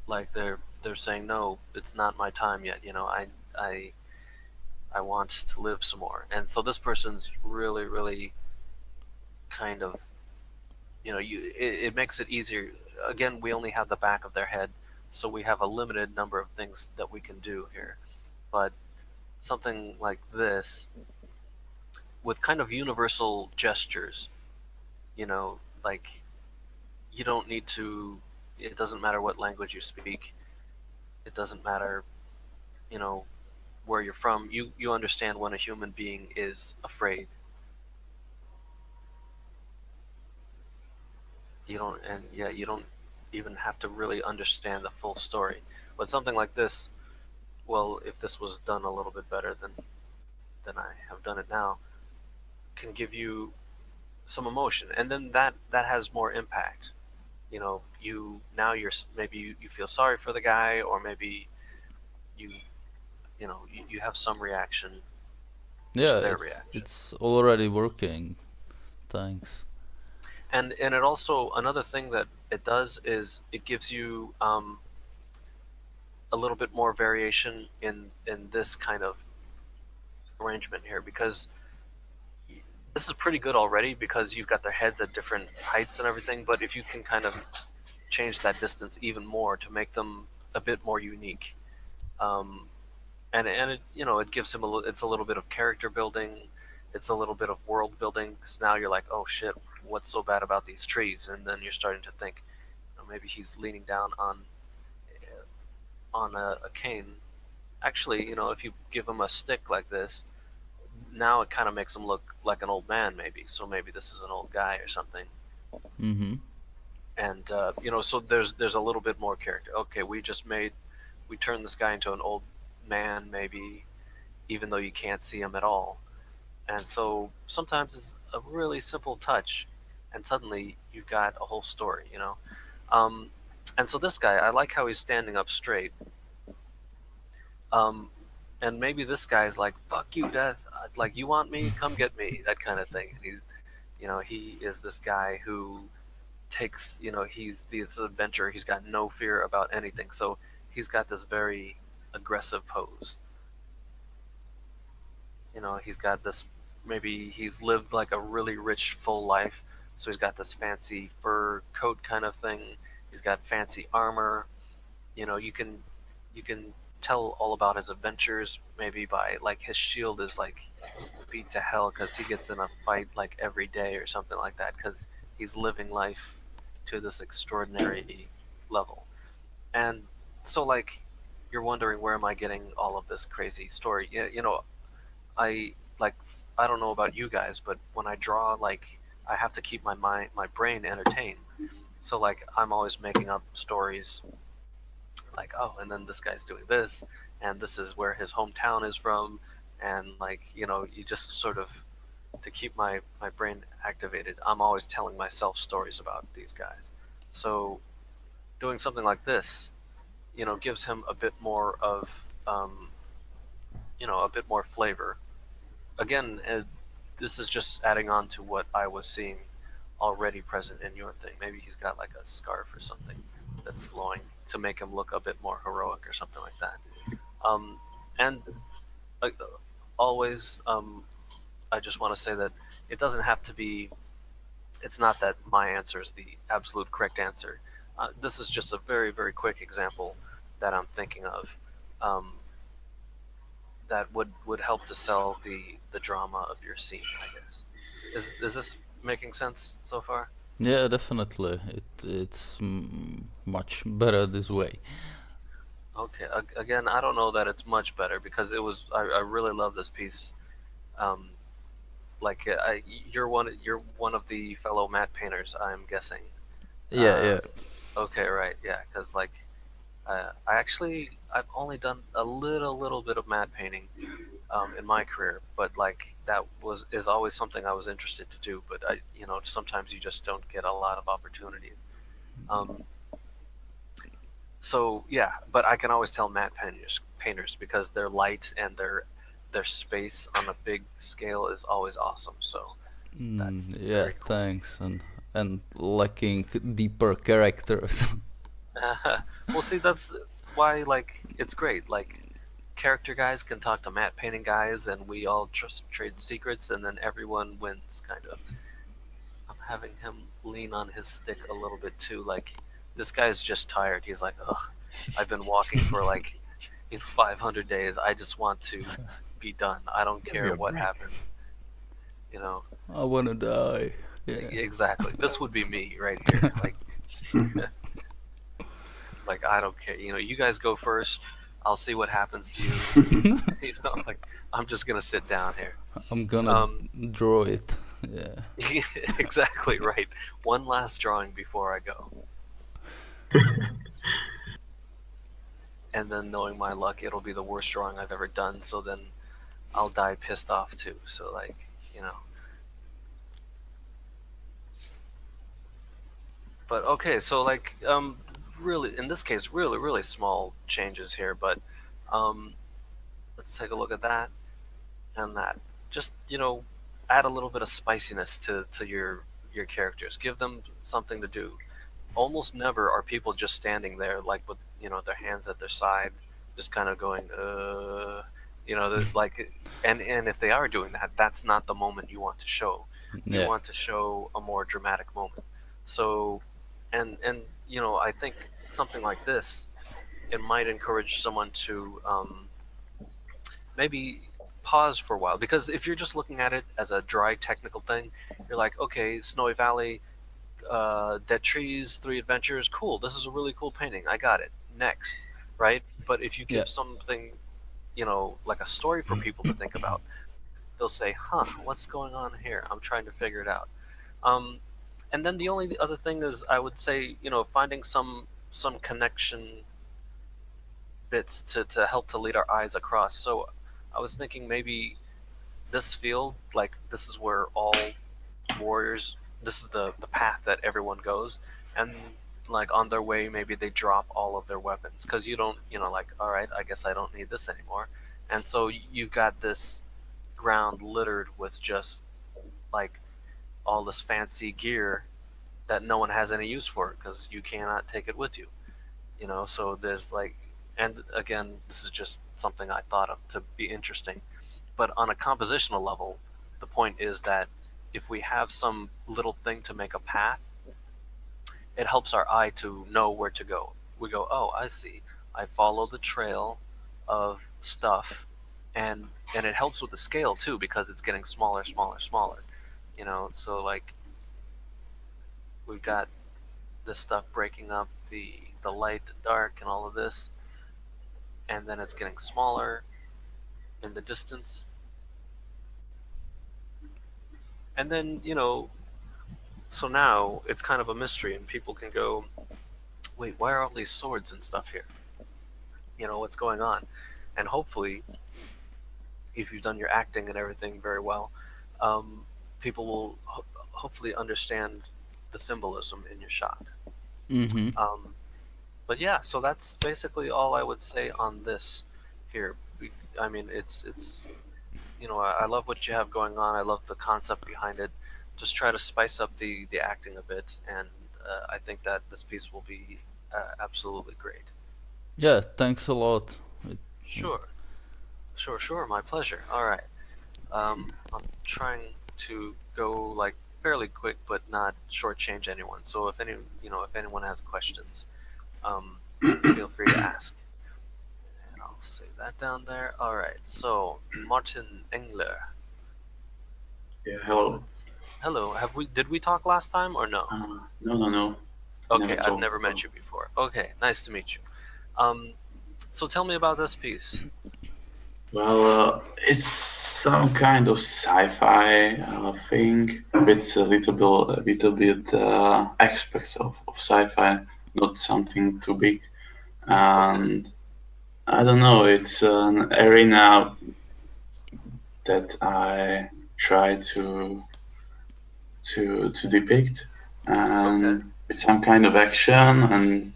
like they're saying, no, it's not my time yet. You know, I want to live some more. And so this person's really, really kind of, you know, it makes it easier. Again, we only have the back of their head, so we have a limited number of things that we can do here. But something like this, with kind of universal gestures, you know, like you don't need to, it doesn't matter what language you speak, it doesn't matter, you know, where you're from, you understand when a human being is afraid. You don't, and yeah, you don't even have to really understand the full story. But something like this, well, if this was done a little bit better than I have done it now, can give you some emotion, and then that has more impact. You know, maybe you feel sorry for the guy, or maybe you you know you have some reaction to Yeah, their reaction. it's already working. Thanks. And it also, another thing that it does is it gives you a little bit more variation in this kind of arrangement here, because this is pretty good already because you've got their heads at different heights and everything. But if you can kind of change that distance even more to make them a bit more unique, um, and it, you know, it gives him it's a little bit of character building, it's a little bit of world building, because now you're like, oh shit, what's so bad about these trees? And then you're starting to think, you know, maybe he's leaning down on a cane. Actually, you know, if you give him a stick like this, now it kind of makes him look like an old man, maybe. So maybe this is an old guy or something. Mm-hmm. And you know, so there's a little bit more character. Okay, we turned this guy into an old man, maybe, even though you can't see him at all. And so sometimes it's a really simple touch, and suddenly you've got a whole story, you know. Um, and so this guy, I like how he's standing up straight. Um, and maybe this guy's like, "Fuck you, death! Like you want me? Come get me!" That kind of thing. And he's, you know, he is this guy who takes, you know, he's this adventurer. He's got no fear about anything. So he's got this very aggressive pose. You know, he's got this, maybe he's lived like a really rich, full life. So he's got this fancy fur coat kind of thing. He's got fancy armor. You know, you can tell all about his adventures maybe by, like, his shield is like beat to hell because he gets in a fight like every day or something like that, because he's living life to this extraordinary level. And so, like, you're wondering, where am I getting all of this crazy story? Yeah, you know, I like, I don't know about you guys, but when I draw, like, I have to keep my brain entertained. So like, I'm always making up stories, like, oh, and then this guy's doing this, and this is where his hometown is from, and, like, you know, you just sort of, to keep my brain activated, I'm always telling myself stories about these guys. So doing something like this, you know, gives him a bit more of, you know, a bit more flavor. Again, this is just adding on to what I was seeing already present in your thing. Maybe he's got like a scarf or something that's flowing to make him look a bit more heroic or something like that. And like, always, I just want to say that it doesn't have to be. It's not that my answer is the absolute correct answer. This is just a very, very quick example that I'm thinking of, um, that would help to sell the drama of your scene, I guess. Is this making sense so far? Yeah, definitely. It's much better this way. Okay. Again, I don't know that it's much better, because it was, I really love this piece. Um, like, you're one of the fellow matte painters, I'm guessing. Yeah, yeah. Okay, right, yeah, because, like, I've only done a little bit of matte painting in my career, but like, that is always something I was interested to do. But you know, sometimes you just don't get a lot of opportunity. Um, so yeah, but I can always tell matte painters because their light and their space on a big scale is always awesome. So that's Yeah, very cool. thanks. And lacking deeper characters. Well, see, that's why like it's great. Like character guys can talk to matte painting guys, and we all just trade secrets, and then everyone wins. Kind of. I'm having him lean on his stick a little bit too. Like this guy's just tired. He's like, ugh, I've been walking for like 500 days. I just want to be done. I don't Give me care a what break. happens. You know, I wanna die. Yeah. exactly. This would be me right here. Like I don't care. You know, you guys go first. I'll see what happens to you. You know, like I'm just gonna sit down here. I'm gonna Um, draw it. Yeah. exactly right. One last drawing before I go. And then knowing my luck, it'll be the worst drawing I've ever done. So then I'll die pissed off too. So like, you know. But okay, so like, really, in this case, really, really small changes here. But let's take a look at that and that. Just add a little bit of spiciness to your characters. Give them something to do. Almost never are people just standing there like with their hands at their side, just kind of going like, and if they are doing that, that's not the moment you want to show. You Yeah. want to show a more dramatic moment. So, and I think something like this, it might encourage someone to maybe pause for a while, because if you're just looking at it as a dry technical thing, you're like, okay, Snowy Valley, dead trees, 3 adventures, cool, this is a really cool painting, I got it, next, right? But if you give Yeah. something, like a story for people to think about, they'll say, huh, what's going on here, I'm trying to figure it out. um, and then the only other thing is, I would say, finding some connection bits to help to lead our eyes across. So I was thinking maybe this field, like this is where all warriors, this is the path that everyone goes, and like on their way maybe they drop all of their weapons, because you don't, like, all right, I guess I don't need this anymore. And so you've got this ground littered with just like all this fancy gear that no one has any use for, because you cannot take it with you. So there's like, and again, this is just something I thought of to be interesting, but on a compositional level, the point is that if we have some little thing to make a path, it helps our eye to know where to go. We go, oh, I see, I follow the trail of stuff, and it helps with the scale too, because it's getting smaller, smaller, smaller. So like we've got this stuff breaking up the light, the dark, and all of this, and then it's getting smaller in the distance. And then, so now it's kind of a mystery, and people can go, wait, why are all these swords and stuff here? What's going on? And hopefully, if you've done your acting and everything very well, people will hopefully understand the symbolism in your shot. Mm-hmm. But yeah, so that's basically all I would say on this here. I mean, it's I love what you have going on. I love the concept behind it. Just try to spice up the acting a bit, and I think that this piece will be absolutely great. Yeah. Thanks a lot. Sure, sure. My pleasure. All right. I'm trying to go like fairly quick, but not shortchange anyone. So if anyone has questions, feel free to ask. And I'll save that down there. All right. So Martin Engler. Yeah, hello. Hello. Did we talk last time or no? No. Okay, never I've talked never met before. you before. Okay, nice to meet you. So tell me about this piece. Well, it's some kind of sci-fi thing with a little bit aspects of sci-fi, not something too big. And I don't know, it's an arena that I try to depict, and Okay. with some kind of action and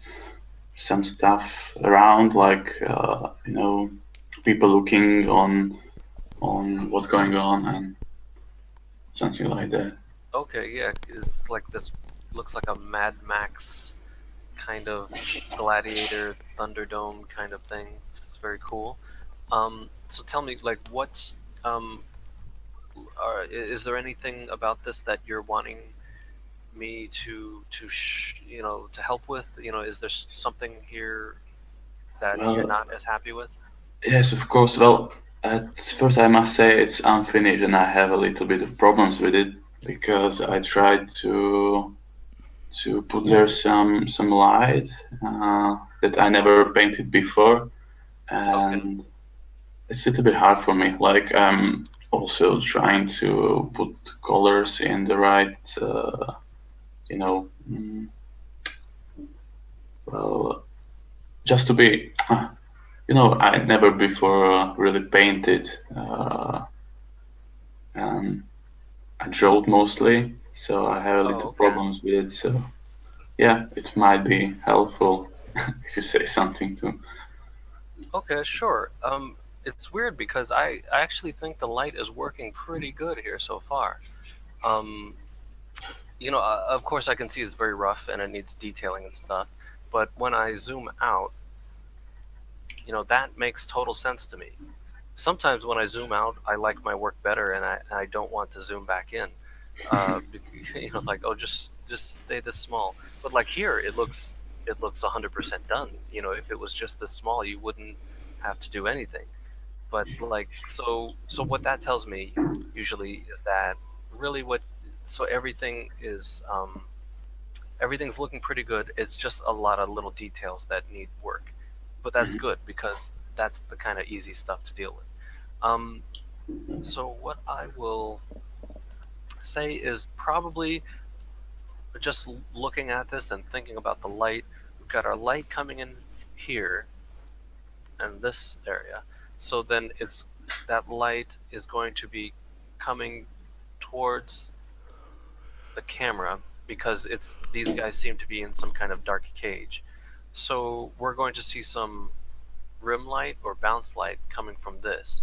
some stuff around, like people looking on what's going on and something like that. Okay, yeah, it's like this looks like a Mad Max kind of gladiator Thunderdome kind of thing. It's very cool. So tell me, like, is there anything about this that you're wanting me to help with? Is there something here that you're Well, not as happy with? yes, of course. Well, at first I must say it's unfinished, and I have a little bit of problems with it because I tried to put there some light that I never painted before, Okay. and it's a little bit hard for me. Like I'm also trying to put colors in the right, you know, well, just to be, I never before really painted. And I drove mostly, so I have a Oh, little okay. problems with it. So yeah, it might be helpful if you say something too. Okay, sure. It's weird because I actually think the light is working pretty good here so far. Um, of course I can see it's very rough and it needs detailing and stuff, but when I zoom out, that makes total sense to me. Sometimes when I zoom out, I like my work better, and I don't want to zoom back in. It's like, oh, just stay this small. But like here, it looks 100% done. If it was just this small, you wouldn't have to do anything. But like, so what that tells me usually is that really so everything's looking pretty good. It's just a lot of little details that need work. But that's Mhm. good because that's the kind of easy stuff to deal with. Um, so what I will say is probably just looking at this and thinking about the light. We've got our light coming in here and this area. So then that light is going to be coming towards the camera because these guys seem to be in some kind of dark cage. So we're going to see some rim light or bounce light coming from this,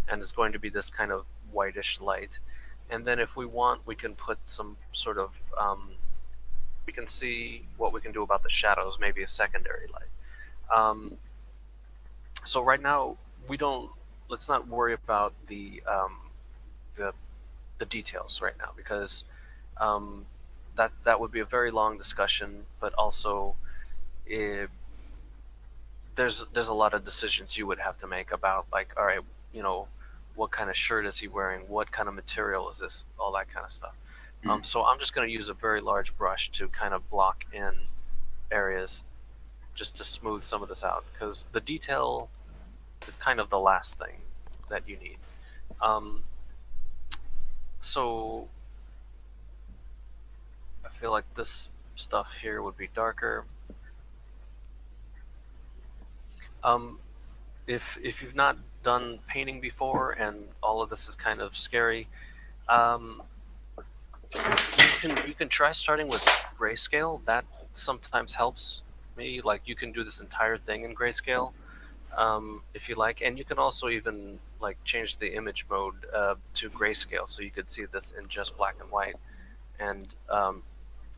and it's going to be this kind of whitish light. And then if we want, we can put some sort of we can see what we can do about the shadows, maybe a secondary light. Um, so right now we don't. Let's not worry about the the details right now because um, that would be a very long discussion, but also it, there's a lot of decisions you would have to make about, like, all right, you know, what kind of shirt is he wearing, what kind of material is this, all that kind of stuff. So I'm just going to use a very large brush to kind of block in areas just to smooth some of this out because the detail is kind of the last thing that you need. Um, so I feel like this stuff here would be darker. Um, if you've not done painting before and all of this is kind of scary, um, you can try starting with grayscale. That sometimes helps me. Like you can do this entire thing in grayscale if you like, and you can also even like change the image mode to grayscale so you could see this in just black and white. And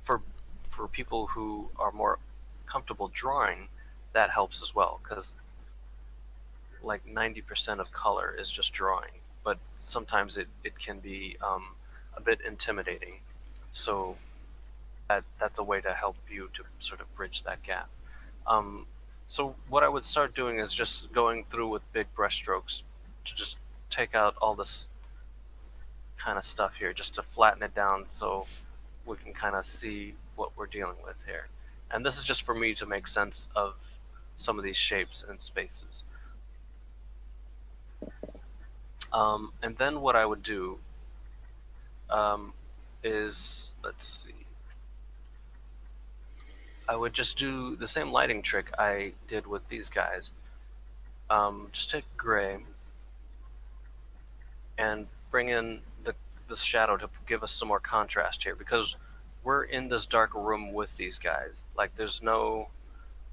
for for people who are more comfortable drawing, that helps as well because like 90% of color is just drawing, but sometimes it can be a bit intimidating. So that's a way to help you to sort of bridge that gap. Um, so what I would start doing is just going through with big brush strokes to just take out all this kind of stuff here, just to flatten it down so we can kind of see what we're dealing with here. And this is just for me to make sense of some of these shapes and spaces. And then what I would do um, is, let's see, I would just do the same lighting trick I did with these guys. Just take gray and bring in this shadow to give us some more contrast here because we're in this dark room with these guys. Like there's no,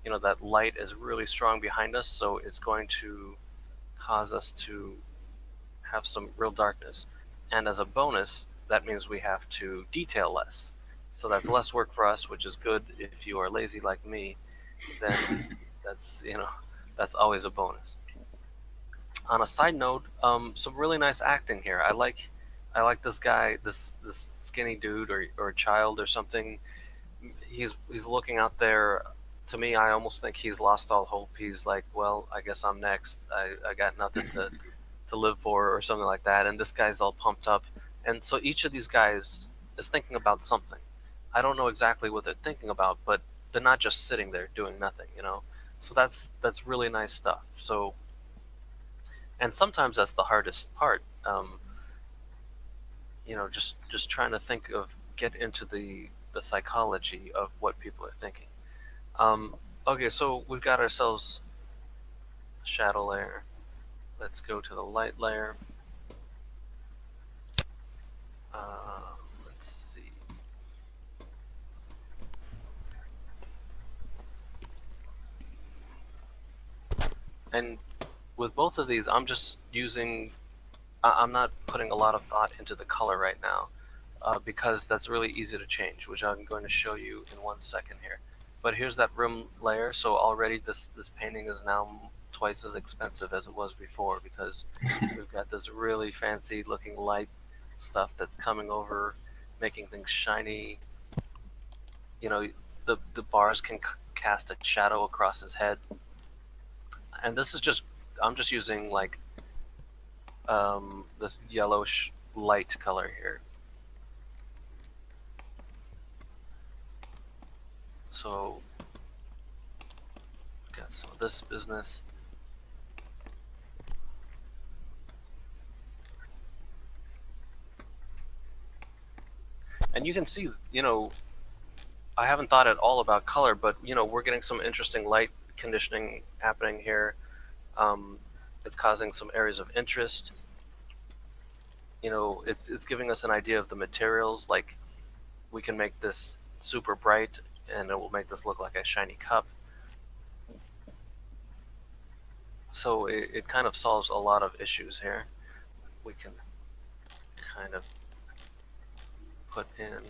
that light is really strong behind us, so it's going to cause us to have some real darkness. And as a bonus, that means we have to detail less. So that's less work for us, which is good. If you are lazy like me, then that's that's always a bonus. On a side note, some really nice acting here. I like this guy, this skinny dude or a child or something. He's looking out there. To me, I almost think he's lost all hope. He's like, well, I guess I'm next. I got nothing to live for or something like that. And this guy's all pumped up. And so each of these guys is thinking about something. I don't know exactly what they're thinking about, but they're not just sitting there doing nothing, So that's really nice stuff. So, and sometimes that's the hardest part. Just trying to think of get into the psychology of what people are thinking. Okay, so we've got ourselves a shadow layer. Let's go to the light layer. Let's see. And with both of these, I'm just using, I'm not putting a lot of thought into the color right now because that's really easy to change, which I'm going to show you in 1 second here. But here's that rim layer. So already this painting is now twice as expensive as it was before because we've got this really fancy looking light stuff that's coming over, making things shiny. The bars can cast a shadow across his head. And this is just, I'm just using like this yellowish light color here. So, got some of this business. And you can see, I haven't thought at all about color, but we're getting some interesting light conditioning happening here. It's causing some areas of interest. It's giving us an idea of the materials. Like, we can make this super bright, and it will make this look like a shiny cup. So it kind of solves a lot of issues here. We can kind of put in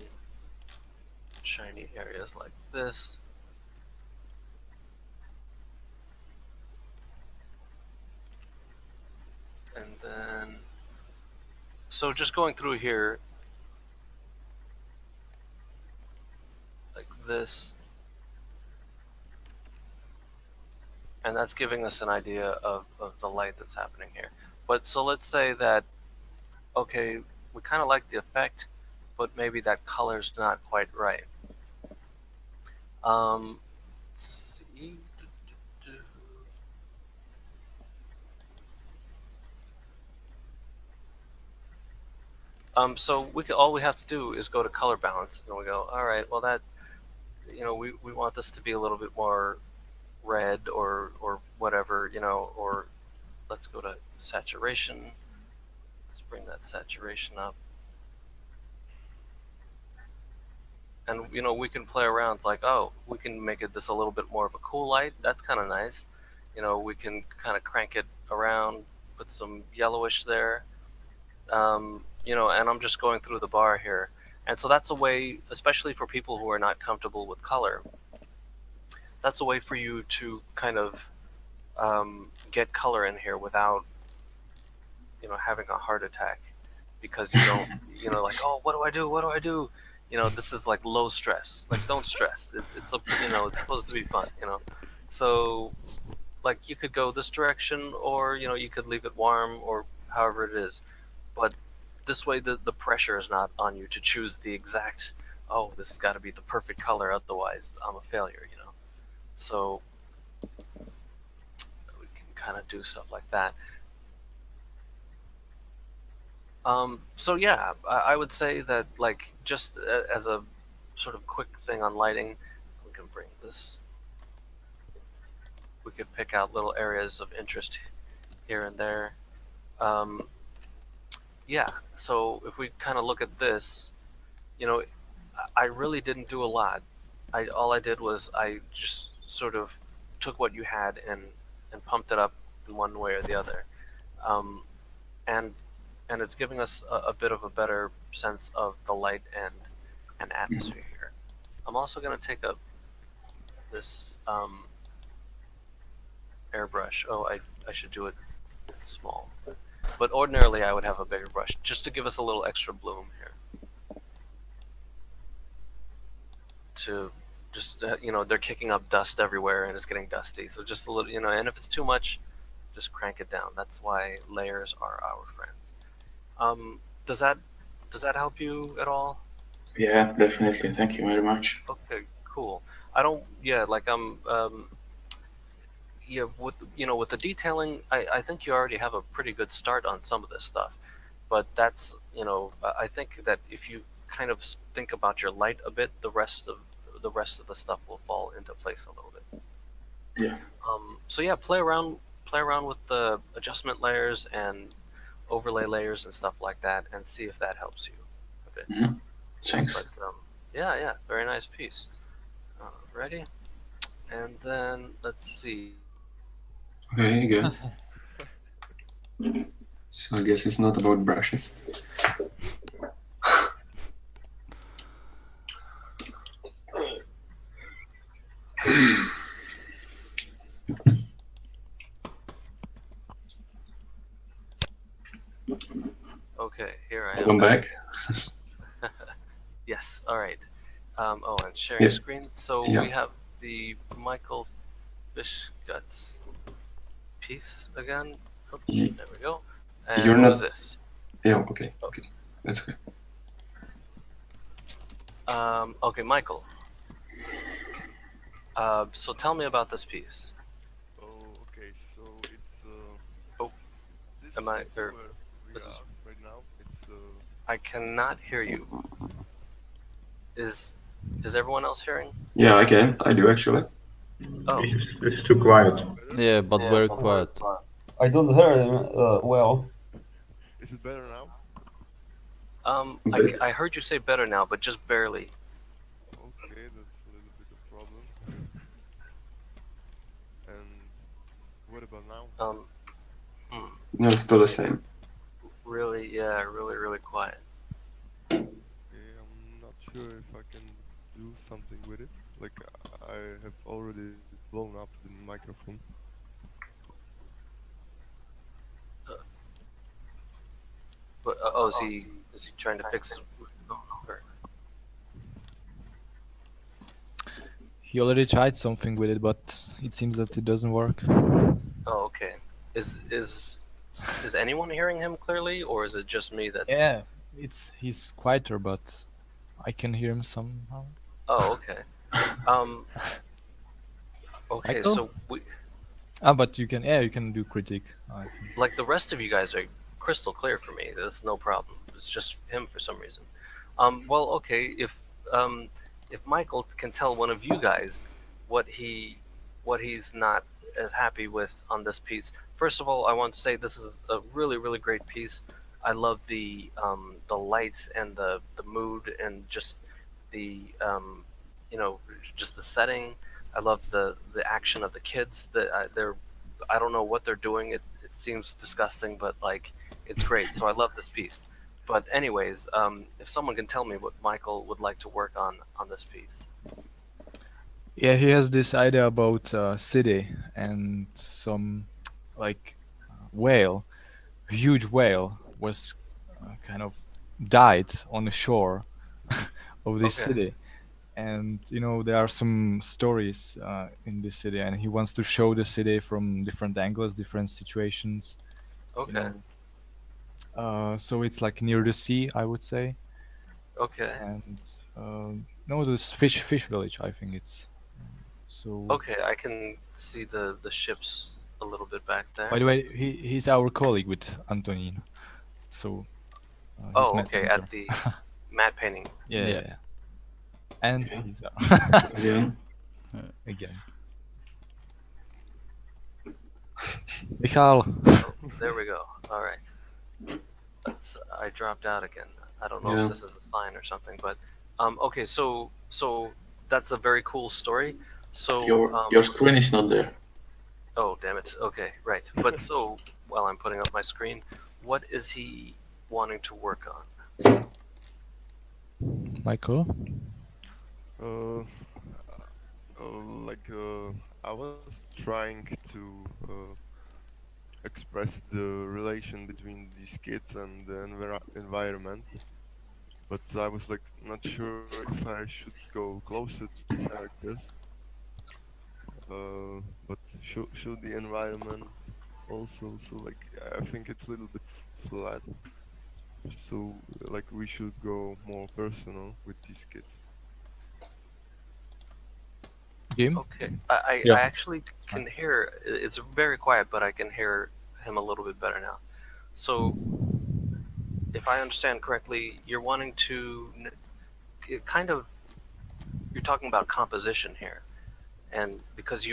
shiny areas like this. And then, so just going through here, like this, and that's giving us an idea of the light that's happening here. But so let's say that, okay, we kind of like the effect, but maybe that color's not quite right. Let's see. So all we have to do is go to color balance, and we go, all right, well that, we want this to be a little bit more red or whatever, or let's go to saturation. Let's bring that saturation up. And we can play around. It's like, oh, we can make this a little bit more of a cool light. That's kind of nice. We can kind of crank it around, put some yellowish there. And I'm just going through the bar here. And so that's a way, especially for people who are not comfortable with color, that's a way for you to kind of get color in here without, having a heart attack because you don't, like, oh, what do I do? What do I do? This is like low stress. Like, don't stress. It's it's supposed to be fun, So, like, you could go this direction, or you could leave it warm, or however it is. But this way, the pressure is not on you to choose the exact. Oh, this has got to be the perfect color, otherwise I'm a failure. So we can kind of do stuff like that. So yeah, I would say that, like, just as a sort of quick thing on lighting, we can bring this. We could pick out little areas of interest here and there. Yeah, so if we kind of look at this, I really didn't do a lot. All I did was I just sort of took what you had and pumped it up in one way or the other. And it's giving us a bit of a better sense of the light and atmosphere here. I'm also gonna take up this airbrush. Oh, I should do it small. But ordinarily I would have a bigger brush, just to give us a little extra bloom here. To just, they're kicking up dust everywhere and it's getting dusty. So just a little, and if it's too much, just crank it down. That's why layers are our friends. Um, does that does that help you at all? Yeah, definitely. Thank you very much. Okay, cool. I don't, yeah, like yeah, with the detailing, I think you already have a pretty good start on some of this stuff. But that's, I think that if you kind of think about your light a bit, the rest of the stuff will fall into place a little bit. Yeah. So yeah, play around with the adjustment layers and overlay layers and stuff like that, and see if that helps you a bit. Hmm. Thanks. But yeah, very nice piece. Ready? And then let's see. Okay, again. So I guess it's not about brushes. Okay, here I am. I'm back. Yes, all right. And sharing Yeah. screen. So Yeah. we have the Michael Fishguts piece again. Oops, Ye- there we go. And You're who's not- this? Yeah, okay. That's okay. Okay, Michael. So tell me about this piece. Oh, okay. So it's Oh, this am I- where or we this is- are right now. It's I cannot hear you. Is everyone else hearing? Yeah, I can. I do actually. Oh, It's too quiet. better. Yeah, but very quiet. I don't hear him well. Is it better now? Bit. I heard you say better now, but just barely. Okay, that's a little bit of problem. And what about now? No, it's still the same. Really, yeah, really quiet. Okay, I'm not sure if I can do something with it. Like I have already blown up the microphone. But is he trying to fix? Or- He already tried something with it, but it seems that it doesn't work. Oh, okay. Is anyone hearing him clearly, or is it just me that's? Yeah, he's quieter, but I can hear him somehow. Oh, okay. Um. Okay, Michael? so But you can do critique. I think. like the rest of you guys are crystal clear for me. That's no problem. It's just him for some reason. Well, okay. If Michael can tell one of you guys what he's not as happy with on this piece. First of all, I want to say this is a really great piece. I love the lights and the mood and just the just the setting. I love the action of the kids. I don't know what they're doing. It seems disgusting, but like it's great. So I love this piece. But anyways, if someone can tell me what Michael would like to work on this piece. Yeah, he has this idea about city and some like whale, a huge whale was kind of died on the shore of this Okay. city. And there are some stories in this city, and he wants to show the city from different angles, different situations. Okay. So it's like near the sea, I would say. Okay. And no, this fish village, I think it's. So. Okay, I can see the ships a little bit back there. By the way, he's our colleague with Antonin. So. He's Oh, math okay, major. at the matte painting. Yeah. Yeah. Yeah. And Okay. he's Again. again. Michal. Oh, there we go. All right. I dropped out again. I don't know Yeah. if this is a sign or something, but okay. So that's a very cool story. So Your screen is not there. oh damn it. Okay, right. But so while I'm putting up my screen, what is he wanting to work on? Michael. Uh, like I was trying to express the relation between these kids and the environment, but I was like not sure if I should go closer to the characters, but show the environment also. So like I think it's a little bit flat. So like we should go more personal with these kids. Game? Okay, I Yeah. actually can hear. It's very quiet, but I can hear him a little bit better now. So, if I understand correctly, you're wanting to kind of you're talking about composition here, and because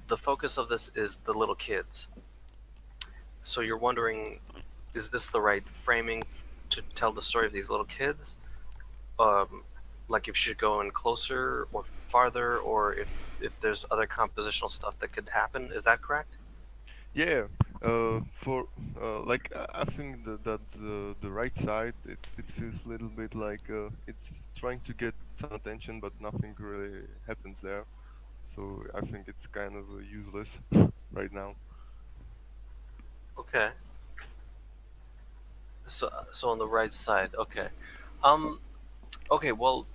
the focus of this is the little kids. So you're wondering, is this the right framing to tell the story of these little kids? Um, like if you should go in closer or farther, or if there's other compositional stuff that could happen. Is that correct? Yeah, for like I think that the right side it feels a little bit like it's trying to get some attention, but nothing really happens there. So I think it's kind of useless right now. Okay. So on the right side. Okay. Um. Okay. Well,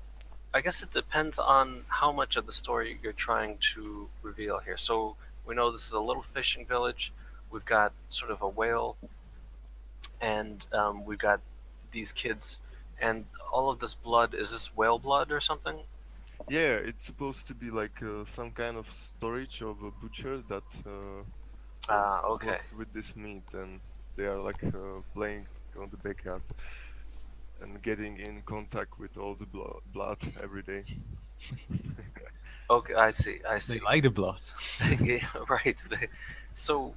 I guess it depends on how much of the story you're trying to reveal here. So we know this is a little fishing village. We've got sort of a whale, and we've got these kids, and all of this blood. Is this whale blood or something? Yeah, it's supposed to be like some kind of storage of a butcher that Ah, okay. works with this meat, and they are like playing on the backyard and getting in contact with all the blood every day. Okay, I see. I They see. like the blood. Yeah, right. So,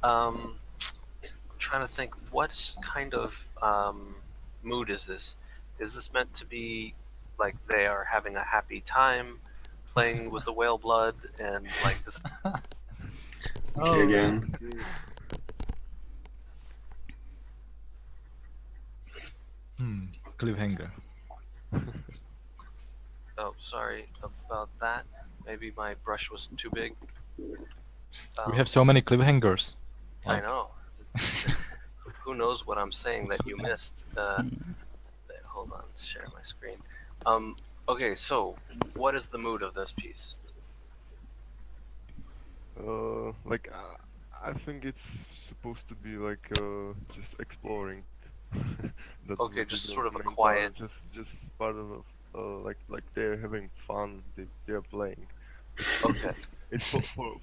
um, trying to think, what kind of mood is this? Is this meant to be like they are having a happy time playing with the whale blood and like this? Okay, again. Hmm. Cliffhanger. Oh, sorry about that. Maybe my brush was too big. We have so many cliffhangers. I Like, know. Who knows what I'm saying that you missed? Hold on, share my screen. Okay, so what is the mood of this piece? Like I think it's supposed to be like just exploring. That Okay, would be just the sort of a main quiet. part. Just part of like they're having fun. They're playing. Okay. It's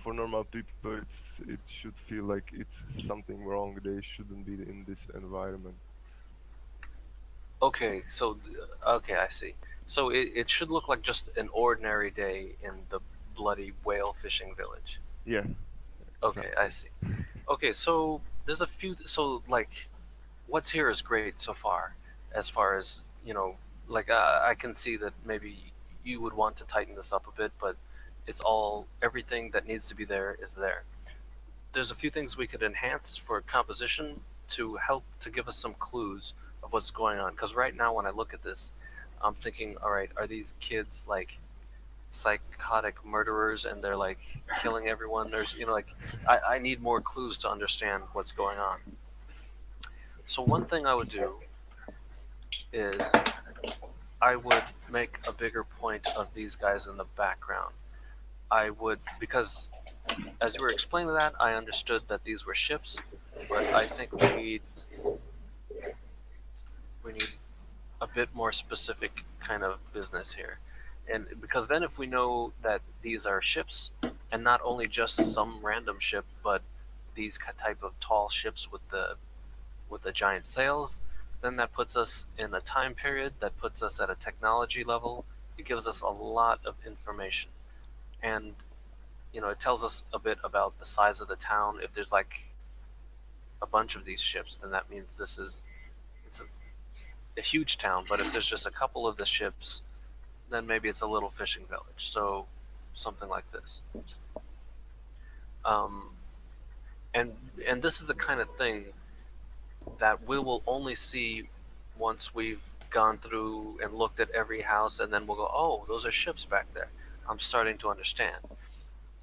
for normal people. It should feel like it's something wrong. They shouldn't be in this environment. Okay, so okay, I see. So it should look like just an ordinary day in the bloody whale fishing village. Yeah. Okay, I see. Okay, so there's a few. So like, what's here is great so far. As far as like I can see that maybe you would want to tighten this up a bit, but it's all everything that needs to be there is there. There's a few things we could enhance for composition to help to give us some clues of what's going on. Because right now, when I look at this, I'm thinking, all right, are these kids like psychotic murderers and they're like killing everyone? There's, like I need more clues to understand what's going on. So one thing I would do is I would make a bigger point of these guys in the background. I would because as you were explaining that, I understood that these were ships, but I think we need a bit more specific kind of business here. And because then if we know that these are ships and not only just some random ship, but these type of tall ships with the giant sails, then that puts us in a time period, that puts us at a technology level. It gives us a lot of information. And it tells us a bit about the size of the town. If there's like a bunch of these ships, then that means it's a huge town. But if there's just a couple of the ships, then maybe it's a little fishing village. So something like this. Um, and this is the kind of thing that we will only see once we've gone through and looked at every house, and then we'll go, oh, those are ships back there. I'm starting to understand.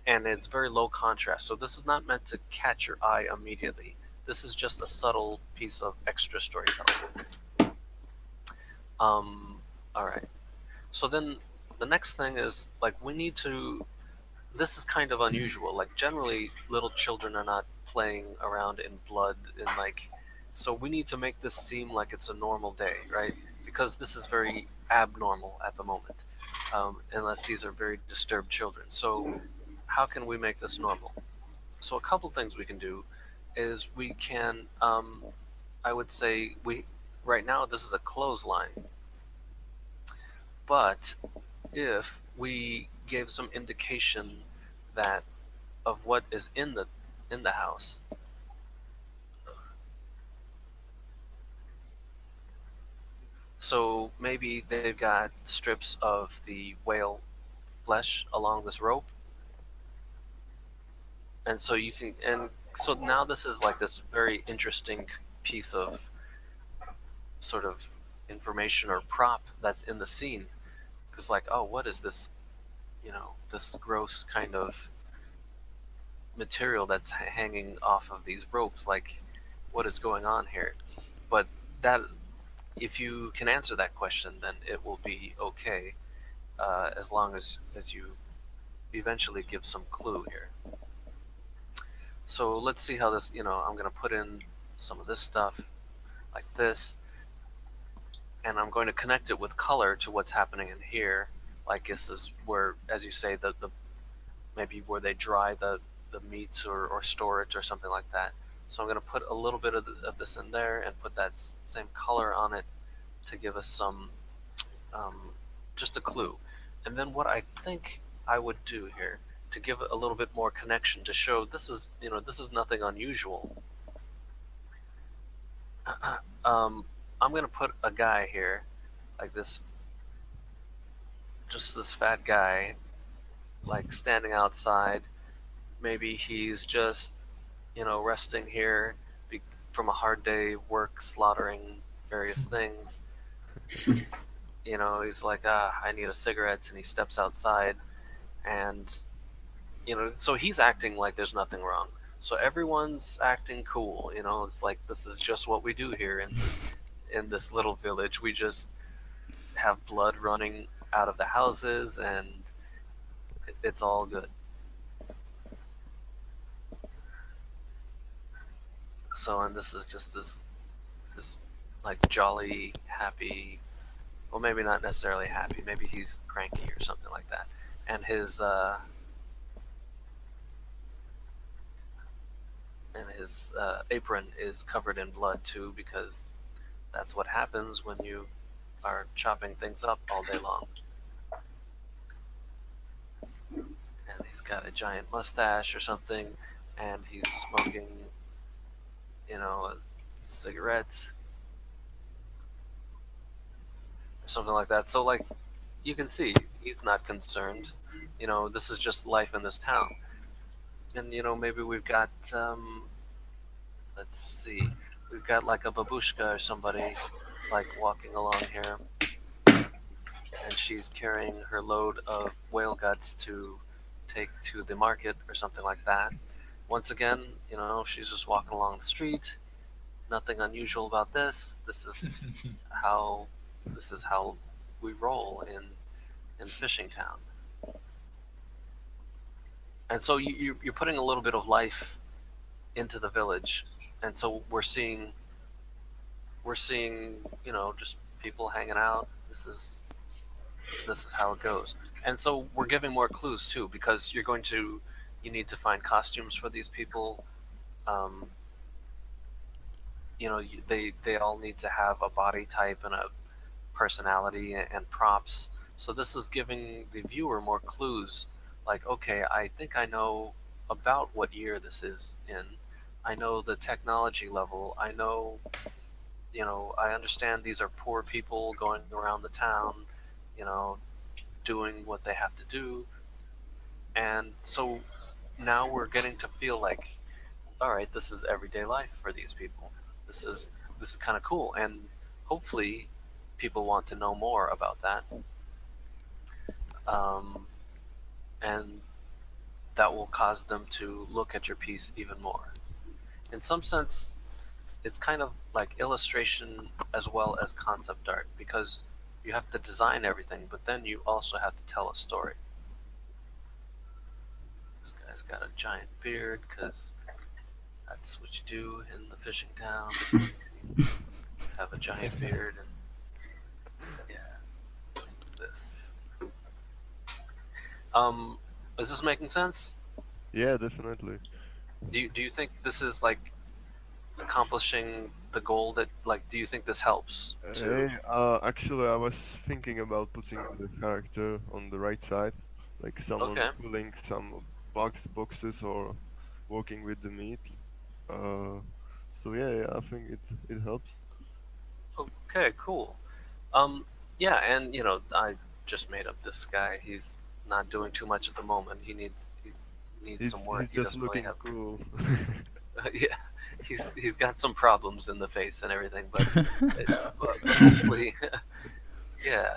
And it's very low contrast. So this is not meant to catch your eye immediately. This is just a subtle piece of extra storytelling. All right. So then the next thing is like we need to. This is kind of unusual. Like generally, little children are not playing around in blood and like. So we need to make this seem like it's a normal day, right? Because this is very abnormal at the moment, unless these are very disturbed children. So how can we make this normal? So a couple things we can do is we can. I would say we right now this is a clothesline, but if we gave some indication that of what is in the house. So maybe they've got strips of the whale flesh along this rope, and so you can and so now this is like this very interesting piece of sort of information or prop that's in the scene because like oh what is this this gross kind of material that's hanging off of these ropes like what is going on here, but that if you can answer that question then it will be okay, as long as you eventually give some clue here. So let's see how this I'm going to put in some of this stuff like this, and I'm going to connect it with color to what's happening in here. Like this is where, as you say, the maybe where they dry the meats or store it or something like that. So I'm going to put a little bit of this in there and put that same color on it to give us some, um, just a clue. And then what I think I would do here to give it a little bit more connection to show this is nothing unusual. I'm going to put a guy here like this, just this fat guy, like standing outside. Maybe he's just resting here from a hard day work, slaughtering various things. He's like, I need a cigarette, and he steps outside, and so he's acting like there's nothing wrong. So everyone's acting cool. It's like this is just what we do here in this little village. We just have blood running out of the houses, and it's all good. So, and this is just this like jolly, happy. Well, maybe not necessarily happy. Maybe he's cranky or something like that. And his apron is covered in blood too, because that's what happens when you are chopping things up all day long. And he's got a giant mustache or something, and he's smoking, a cigarette or something like that. So, like, you can see he's not concerned. This is just life in this town. And maybe we've got let's see, we've got like a babushka or somebody like walking along here, and she's carrying her load of whale guts to take to the market or something like that. Once again, she's just walking along the street. Nothing unusual about this. This is how we roll in Fishing Town. And so you're putting a little bit of life into the village, and so we're seeing just people hanging out. This is how it goes. And so we're giving more clues too, because you need to find costumes for these people. They all need to have a body type and a personality and props. So this is giving the viewer more clues. Like, okay, I think I know about what year this is in. I know the technology level. I know, I understand these are poor people going around the town, doing what they have to do. And so now we're getting to feel like, all right, this is everyday life for these people. This is kind of cool, and hopefully people want to know more about that. And that will cause them to look at your piece even more. In some sense, it's kind of like illustration as well as concept art, because you have to design everything, but then you also have to tell a story. This guy's got a giant beard because that's what you do in the fishing town. You have a giant beard and yeah, this. Is this making sense? Yeah, definitely. Do you think this is like accomplishing the goal that, like, do you think this helps to? Hey, actually, I was thinking about putting the character on the right side, like someone Okay. pulling some boxes or walking with the meat. Uh, so yeah, I think it helps. Okay, cool. Yeah, and I just made up this guy. He's not doing too much at the moment. He needs some work. He's He just doesn't really looking have. cool. Yeah, he's got some problems in the face and everything, but hopefully, yeah,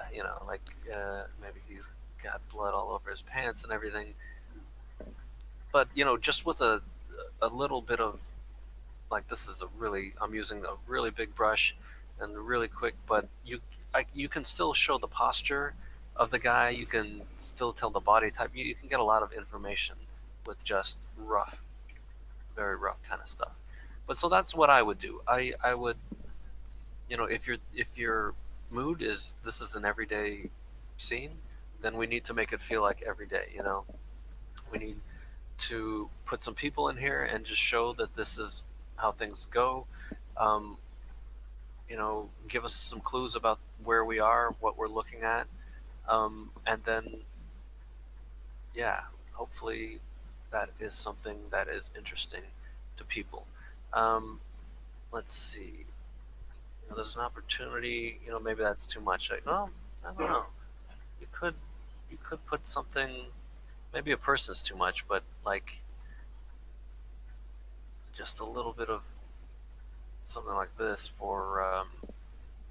like maybe he's got blood all over his pants and everything. But just with a little bit of, like, this is I'm using a really big brush and really quick, but you can still show the posture of the guy. You can still tell the body type. You can get a lot of information with just rough, very rough kind of stuff. But so that's what I would do. I would, if your mood is this is an everyday scene, then we need to make it feel like every day. We need to put some people in here and just show that this is how things go. Um, give us some clues about where we are, what we're looking at, and then, yeah, hopefully that is something that is interesting to people. Um, let's see. There's an opportunity. Maybe that's too much. Well, I don't know. You could you could put something. Maybe a person's too much, but like just a little bit of something like this for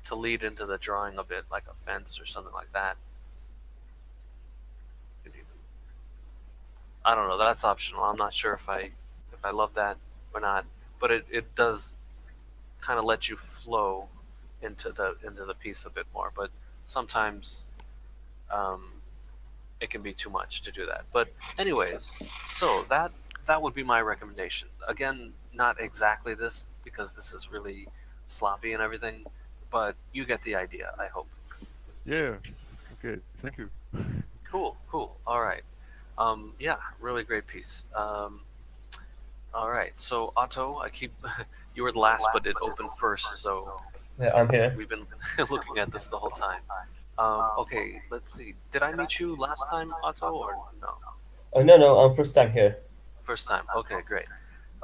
to lead into the drawing a bit, like a fence or something like that. I don't know. That's optional. I'm not sure if I love that or not, but it does kind of let you flow into the piece a bit more. But sometimes um, it can be too much to do that. But anyways, so that would be my recommendation. Again, not exactly this because this is really sloppy and everything, but you get the idea, I hope. Yeah. Okay. Thank you. Cool. All right. Yeah, really great piece. All right. So Otto, you were the last, but it opened first, so Yeah, I'm here. we've been looking at this the whole time. Okay, let's see. Did I meet you last time, Otto, or no? Oh no, I'm first time here. First time. Okay, great.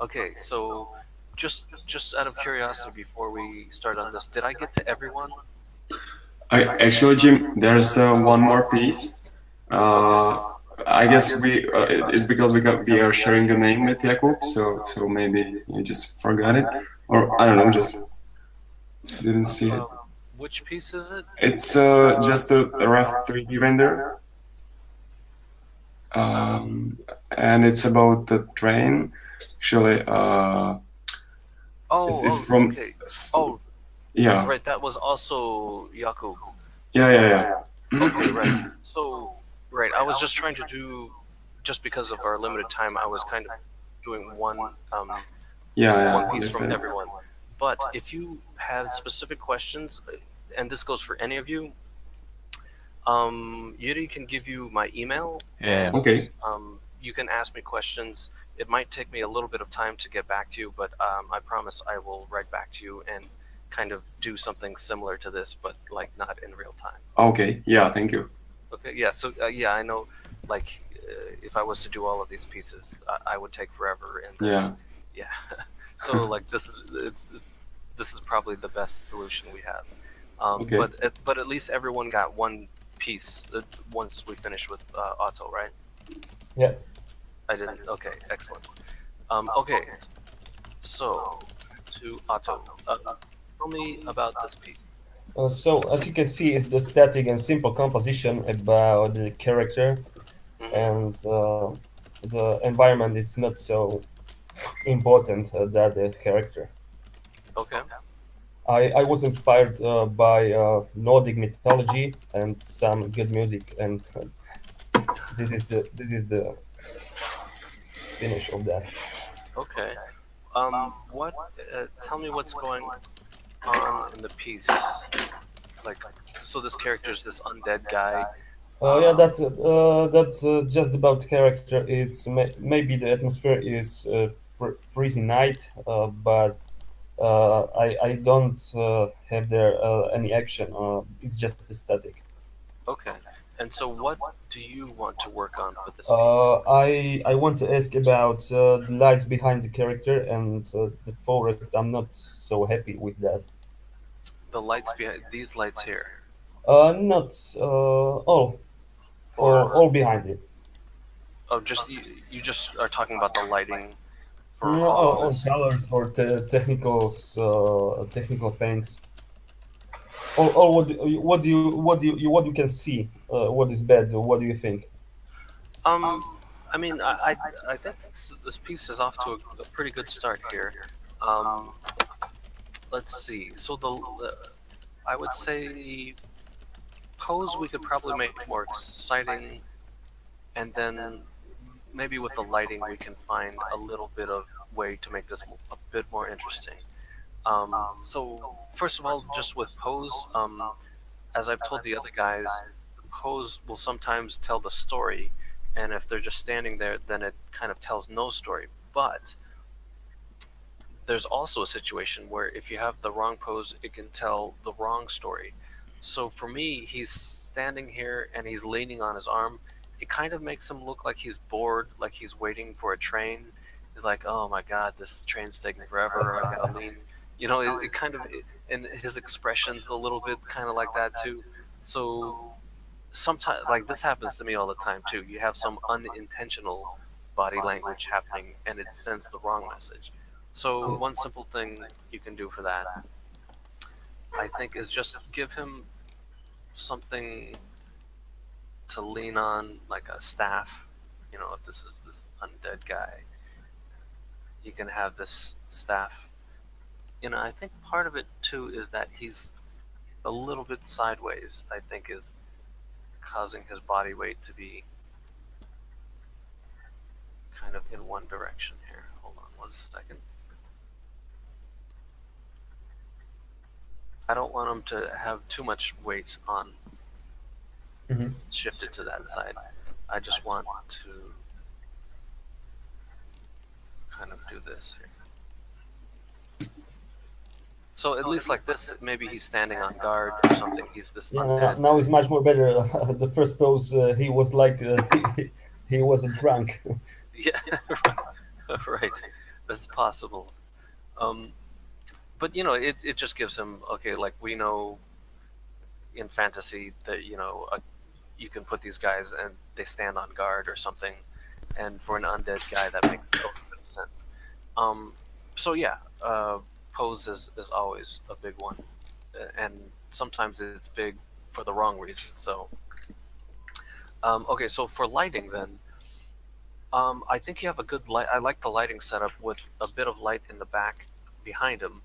Okay, so just out of curiosity, before we start on this, did I get to everyone? Actually, Jim, there's one more piece. I guess it's because we are sharing the name with Jakub, so maybe you just forgot it, or I don't know, just didn't see it. Which piece is it? It's just a rough 3D render, and it's about the train. Actually, it's from Okay. Oh, yeah, right. That was also Jakub. yeah. Okay, right. So, right. I was just trying to do, just because of our limited time, I was kind of doing one Yeah, piece from understand. everyone. But if you have specific questions, and this goes for any of you, Yuri can give you my email. Yeah. And, Okay. you can ask me questions. It might take me a little bit of time to get back to you, but I promise I will write back to you and kind of do something similar to this, but like not in real time. Okay, yeah, thank you. Okay, yeah. So yeah, I know. Like, if I was to do all of these pieces, I would take forever. And then, Yeah, yeah. So like this is probably the best solution we have. Okay. But at least everyone got one piece once we finish with Otto, right? Yeah. I didn't. Okay, excellent. Okay, so to Otto, tell me about this piece. So as you can see, it's the static and simple composition about the character, and the environment is not so important that the character. Okay. I was inspired by Nordic mythology and some good music, and this is the finish of that. Okay. What? Tell me what's going on in the piece. Like, so this character is this undead guy. Yeah, that's just about character. Maybe the atmosphere is freezing night, but I don't have there any action. It's just static. Okay. And so, what do you want to work on for this piece? I want to ask about the lights behind the character and the forest. I'm not so happy with that. The lights behind these lights here, Not all or all behind it. oh, just you just are talking about the lighting for No, all of all this. colors or technicals, technical things. Or what you can see? What is bad? What do you think? Um, I mean, I think this piece is off to a pretty good start here. Um, let's see. So the I would say pose we could probably make more exciting, and then maybe with the lighting we can find a little bit of way to make this a bit more interesting. So first of all, just with pose, as I've told the other guys, pose will sometimes tell the story, and if they're just standing there, then it kind of tells no story. But there's also a situation where if you have the wrong pose, it can tell the wrong story. So for me, he's standing here and he's leaning on his arm. It kind of makes him look like he's bored, like he's waiting for a train. He's like, oh my god, this train's taking forever. I gotta lean. You know, it kind of, and his expression's a little bit kind of like that too. So sometimes, like this happens to me all the time too. You have some unintentional body language happening and it sends the wrong message. So one simple thing you can do for that, I think, is just give him something to lean on, like a staff. You know, if this is this undead guy, you can have this staff. You know, I think part of it too is that he's a little bit sideways. I think is causing his body weight to be kind of in one direction here. Hold on 1 second. I don't want him to have too much weight on shifted to that side. I just want to kind of do this here. So at least like this, maybe he's standing on guard or something. He's this Yeah, undead. now it's much more better. The first pose, he was like he was a drunk. Yeah, right. That's possible. But you know, it just gives him, okay, like we know in fantasy that you can put these guys and they stand on guard or something, and for an undead guy that makes a little bit of sense. So yeah, pose is always a big one, and sometimes it's big for the wrong reason. So okay, so for lighting then, I think you have a good light. I like the lighting setup with a bit of light in the back behind him,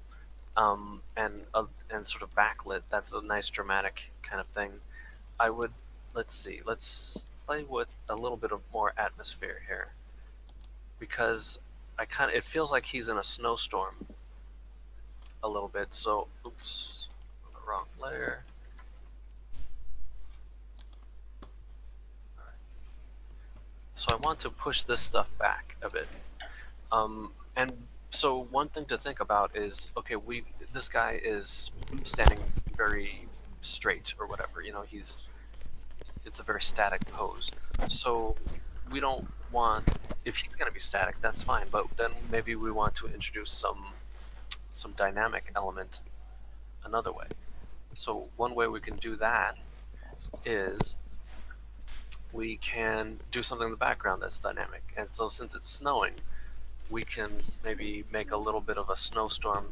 and sort of backlit. That's a nice dramatic kind of thing. I would, let's see, let's play with a little bit of more atmosphere here, because it feels like he's in a snowstorm a little bit. So oops, the wrong layer. So I want to push this stuff back a bit. And so one thing to think about is, okay, this guy is standing very straight or whatever. You know, it's a very static pose. So we don't want, if he's going to be static, that's fine. But then maybe we want to introduce some dynamic element another way. So one way we can do that is we can do something in the background that's dynamic. And so since it's snowing, we can maybe make a little bit of a snowstorm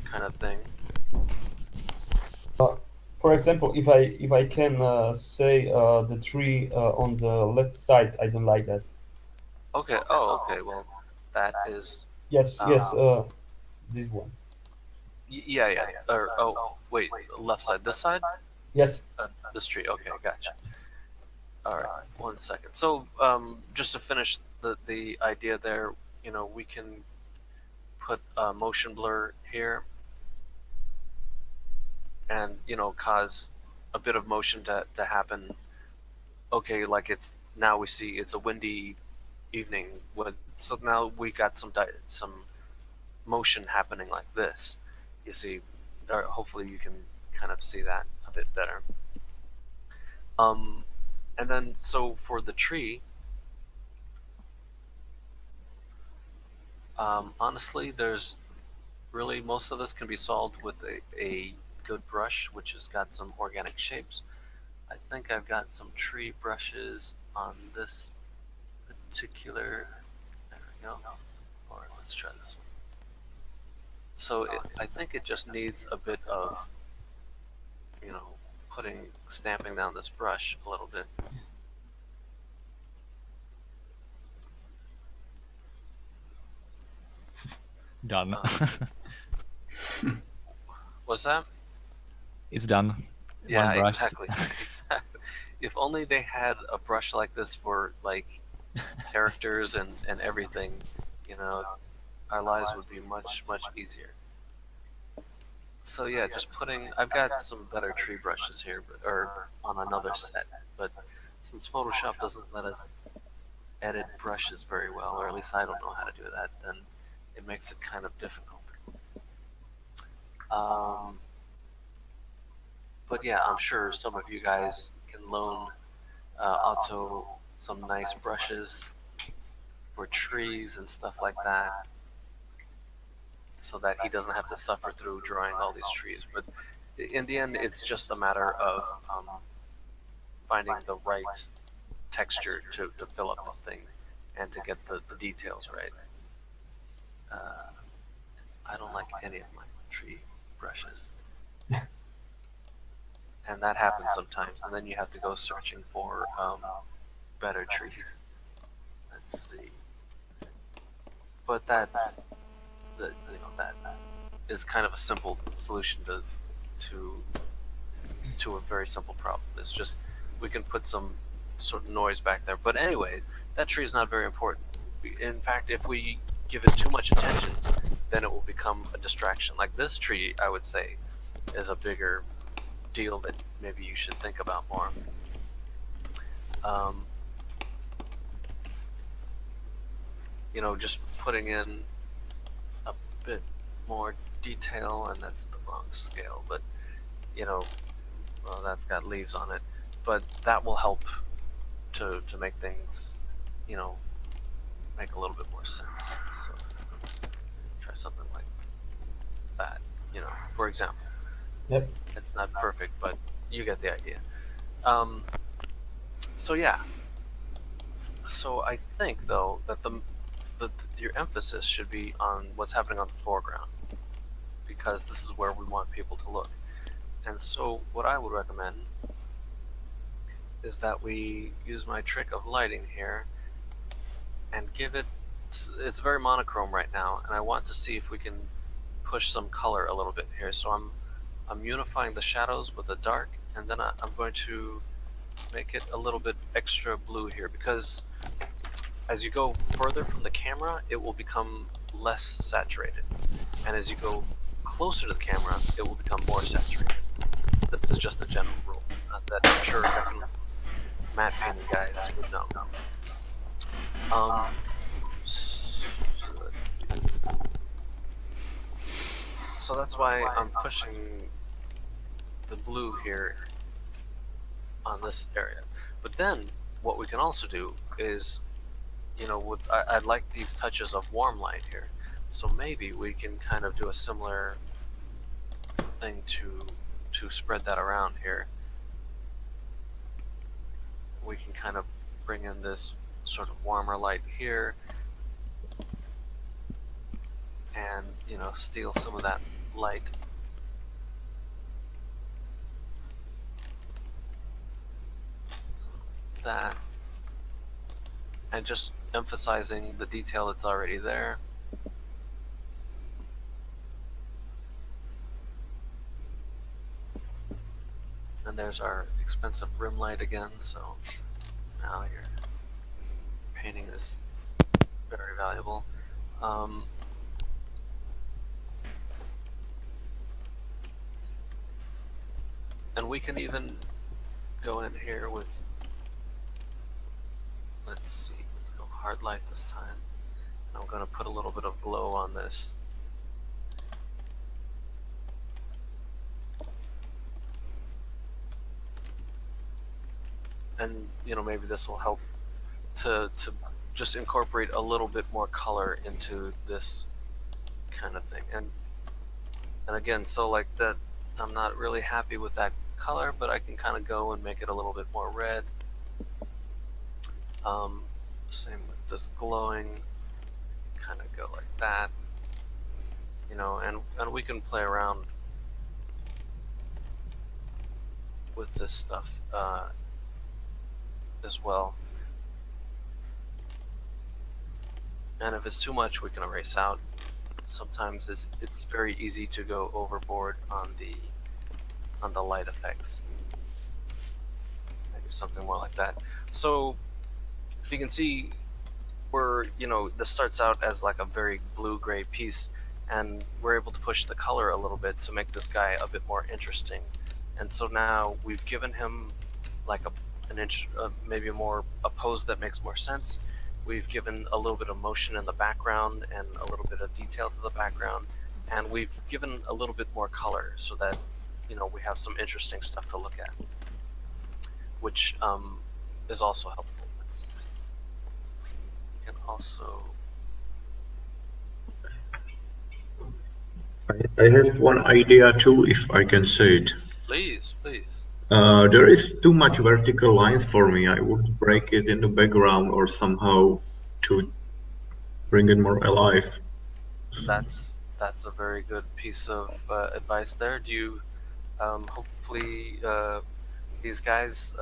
kind of thing. For example, if I can say the tree on the left side, I don't like that. Okay. Oh, okay. Well, that is. Yes, Um, yes, this one. Yeah, yeah. Or wait, left side. This side. Yes. This tree. Okay, gotcha. All right. 1 second. So, just to finish the idea there, we can put a motion blur here, and cause a bit of motion to happen. Okay, like now we see it's a windy evening so now we got some motion happening like this. You see, or hopefully you can kind of see that a bit better. And then so for the tree, honestly, there's really most of this can be solved with a good brush, which has got some organic shapes. I think I've got some tree brushes on this particular. There we go. Or let's try this one. So I think it just needs a bit of, stamping down this brush a little bit. Done. What's that? It's done. Yeah, One brush. exactly. If only they had a brush like this for like characters and everything, our lives would be much easier. So yeah, just I've got some better tree brushes here, or on another set, but since Photoshop doesn't let us edit brushes very well, or at least I don't know how to do that, then it makes it kind of difficult. But yeah, I'm sure some of you guys can loan Otto some nice brushes for trees and stuff like that, so that he doesn't have to suffer through drawing all these trees. But in the end, it's just a matter of finding the right texture to fill up this thing and to get the details right. I don't like any of my tree brushes. And that happens sometimes, and then you have to go searching for better trees. Let's see. But that is kind of a simple solution to a very simple problem. It's just we can put some sort of noise back there. But anyway, that tree is not very important. In fact, if we give it too much attention, then it will become a distraction. Like this tree, I would say, is a bigger deal that maybe you should think about more. Just putting in a bit more detail, and that's the wrong scale, but well, that's got leaves on it, but that will help to make things, make a little bit more sense. So try something like that, for example. Yep. It's not perfect, but you get the idea. So yeah. So I think though that your emphasis should be on what's happening on the foreground, because this is where we want people to look. And so what I would recommend is that we use my trick of lighting here and give it's very monochrome right now, and I want to see if we can push some color a little bit here. So I'm unifying the shadows with the dark, and then I'm going to make it a little bit extra blue here, because as you go further from the camera, it will become less saturated, and as you go closer to the camera, it will become more saturated. This is just a general rule that I'm sure matte painting guys would know. So let's see. So that's why I'm pushing the blue here on this area. But then what we can also do is, I'd like these touches of warm light here. So maybe we can kind of do a similar thing to spread that around here. We can kind of bring in this sort of warmer light here, and steal some of that light that. And just emphasizing the detail that's already there. And there's our expensive rim light again, so now your painting is very valuable. And we can even go in here with, let's see, let's go hard light this time. I'm going to put a little bit of glow on this. And, you know, maybe this will help to just incorporate a little bit more color into this kind of thing. And again, so like that, I'm not really happy with that color, but I can kind of go and make it a little bit more red. Same with this glowing, kind of go like that, you know, and we can play around with this stuff as well. And if it's too much, we can erase out. Sometimes it's very easy to go overboard on the light effects. Maybe something more like that. So you can see we're, you know, this starts out as like a very blue-gray piece, and we're able to push the color a little bit to make this guy a bit more interesting. And so now we've given him like an inch, maybe a pose that makes more sense. We've given a little bit of motion in the background and a little bit of detail to the background, and we've given a little bit more color so that, you know, we have some interesting stuff to look at, which is also helpful. You can also, I have one idea too, if I can say it. please. There is too much vertical lines for me. I would break it in the background or somehow to bring it more alive. That's a very good piece of advice there. Do you, hopefully, these guys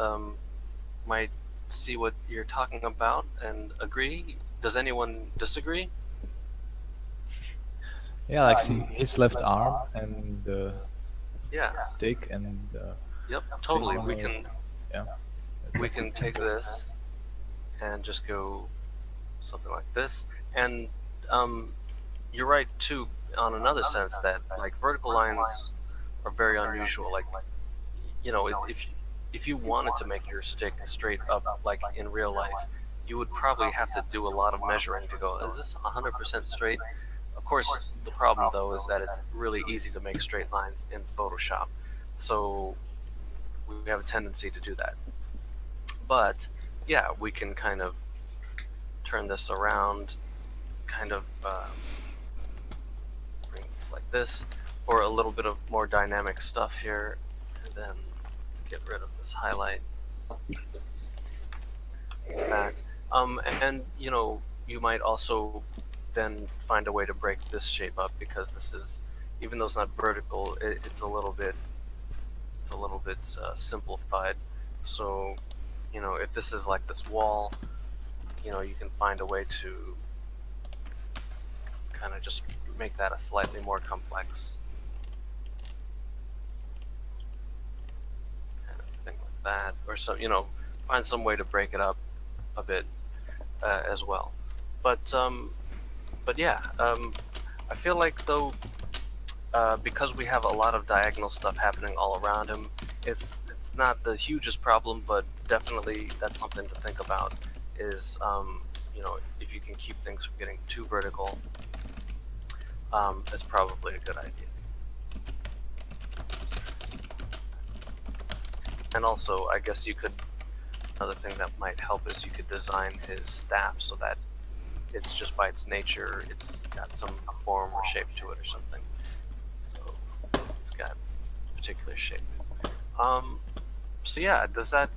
might see what you're talking about and agree. Does anyone disagree? Yeah, like see his left arm and the Yeah. stick and Yep. Totally. one We of- can yeah. take this and just go something like this. And you're right too on another sense that like vertical lines are very unusual. Like, you know, if you wanted to make your stick straight up like in real life, you would probably have to do a lot of measuring to go, is this 100% straight? Of course, the problem though is that it's really easy to make straight lines in Photoshop. So we have a tendency to do that. But yeah, we can kind of turn this around, kind of bring this like this, or a little bit of more dynamic stuff here, and then get rid of this highlight. Like that. And you know, you might also then find a way to break this shape up, because this is, even though it's not vertical, it's a little bit simplified. So, you know, if this is like this wall, you know, you can find a way to kind of just make that a slightly more complex kind of thing like that, or some, you know, find some way to break it up a bit as well. But yeah, I feel like though, because we have a lot of diagonal stuff happening all around him, it's not the hugest problem, but definitely that's something to think about. Is you know, if you can keep things from getting too vertical, it's probably a good idea. And also, I guess you could, another thing that might help is you could design his staff so that it's just by its nature, it's got some form or shape to it or something. So it's got a particular shape. So yeah, does that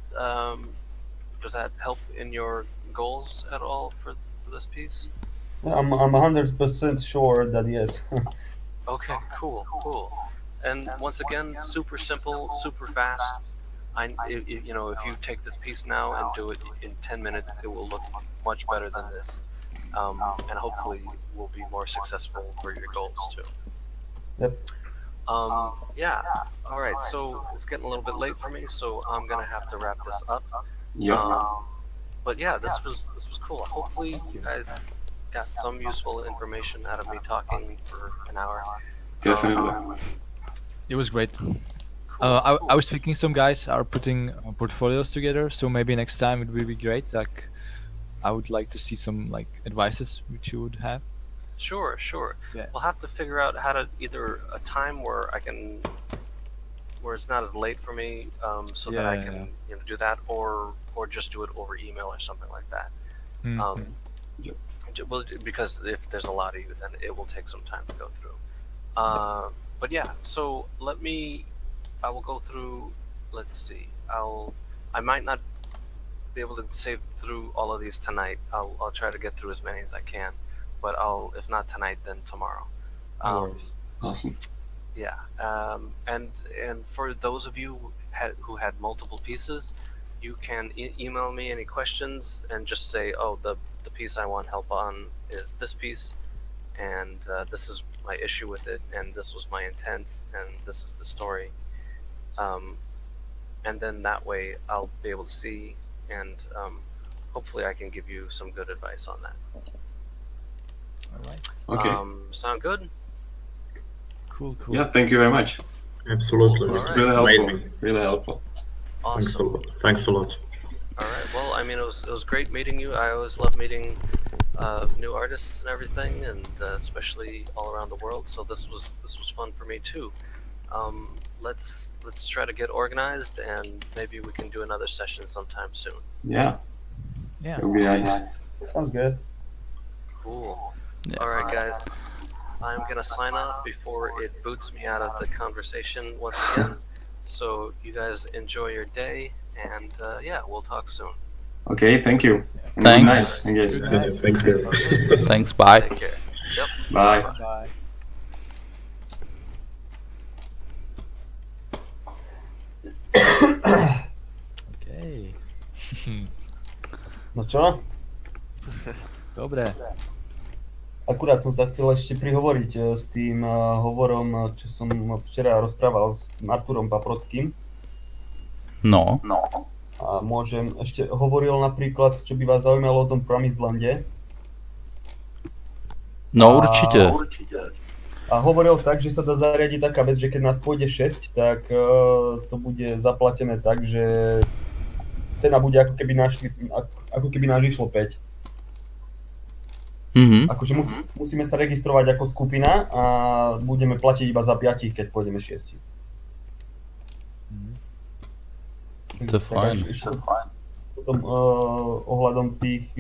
help in your goals at all for this piece? I'm 100% sure that yes. Okay, cool. And once again, super simple, super fast. if you take this piece now and do it in 10 minutes, it will look much better than this, and hopefully will be more successful for your goals too. Yep. Yeah. All right. So it's getting a little bit late for me, so I'm gonna have to wrap this up. Yeah. But yeah, this was cool. Hopefully you guys got some useful information out of me talking for an hour. Definitely. It was great. Cool. I was thinking some guys are putting portfolios together, so maybe next time it would be great. Like, I would like to see some like advices which you would have. Sure. Yeah. We'll have to figure out how to either a time where it's not as late for me, so that I Yeah, can do that, or just do it over email or something like that. Mhm. Well, because if there's a lot of you, then it will take some time to go through. But yeah, so I will go through. Let's see. I might not be able to save through all of these tonight. I'll try to get through as many as I can, but if not tonight, then tomorrow. No worries. Awesome. Yeah, and for those of you who had multiple pieces, you can email me any questions and just say, oh, the piece I want help on is this piece, and this is my issue with it, and this was my intent, and this is the story. And then that way I'll be able to see, and hopefully I can give you some good advice on that. All right. Okay. Sound good? Cool. Yeah, thank you very much. Absolutely. It's Alright. really helpful. Amazing. Really helpful. Thanks a Awesome. lot. Thanks a lot. All right. Well, I mean, it was great meeting you. I always love meeting new artists and everything, and especially all around the world. So this was fun for me too. Let's try to get organized, and maybe we can do another session sometime soon. Yeah, Yeah. it would be nice. Sounds good. Cool. Yeah. All right, guys. I'm gonna sign off before it boots me out of the conversation once again. So you guys enjoy your day, and yeah, we'll talk soon. Okay, thank you. And Thanks. Good night, I guess. Good night. Yeah, thank you. Thanks. Bye. Take care. Yep. Bye. Bye. Okay. No čo? Dobre. Akurát som sa chcel ešte prihovoriť s tým hovorom, čo som včera rozprával s tým Arturom Paprockým. No. A môžem, ešte hovoril napríklad, čo by vás zaujímalo o tom Promised Lande. No, určite. A hovoril tak, že sa dá zariadiť taká vec, že keď nás pôjde 6, tak to bude zaplatené tak, že cena bude ako keby nás išlo 5. Mhm. Akože musíme sa registrovať ako skupina a budeme platiť iba za 5, keď pôjdeme 6. To je fajn. Potom ohľadom tých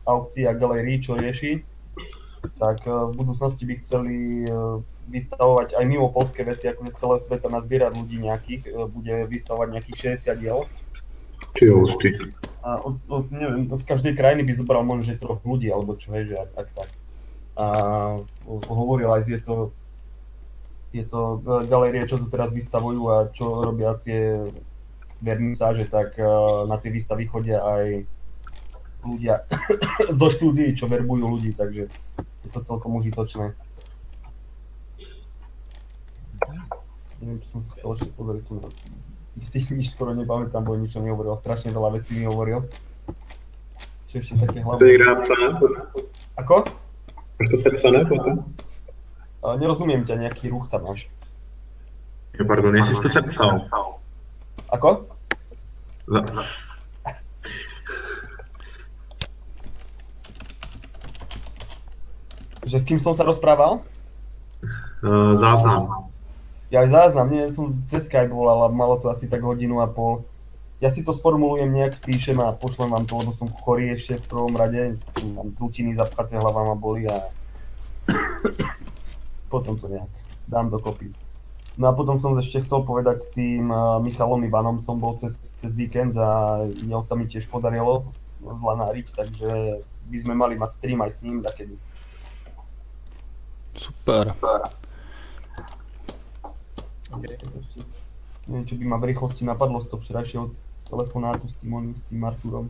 aukcií a galérií, čo rieši, tak v budúcnosti by chceli vystavovať aj mimo poľské veci, akože z celého sveta nazbierať ľudí nejakých, bude vystavovať nejakých 60 diel. Ty hosty. A neviem, z každej krajiny by zobral možno, že 3 ľudí, alebo čo je, že ak tak. A hovoril aj tieto galérie, čo tu teraz vystavujú a čo robia tie vernisáže, tak na tie výstavy chodia aj ľudia zo štúdií, čo verbujú ľudí, takže je to celkom užitočné. Neviem, čo som sa chcel ešte pozrieť tu na... Si nič skoro nepamätám, bo nič nehovoril, strašne veľa vecí mi hovoril. Čo ešte také hlavné? To je napsané? Ako? Máš to sepsané potom? Nerozumiem ťa, nejaký ruch tam máš. Pardon, jestli jsi to sepsal. Ako? Že s kým som sa rozprával? Záznam. Ja aj záznam, nie, som cez Skype volal a malo to asi tak 1,5 hodiny. Ja si to sformulujem, nejak spíšem a pošlem vám to, lebo som chorý ešte v prvom rade. Mám dutiny zapchaté, hlava ma boli a potom to nejak dám dokopy. No a potom som ešte chcel povedať s tým Michalom Ivanom, som bol cez víkend a jeho sa mi tiež podarilo zlanáriť, takže by sme mali mať stream aj s ním takedy. Super. Okay. Neviem, čo by ma v rýchlosti napadlo z toho včerajšieho telefonátu s tým Arturom.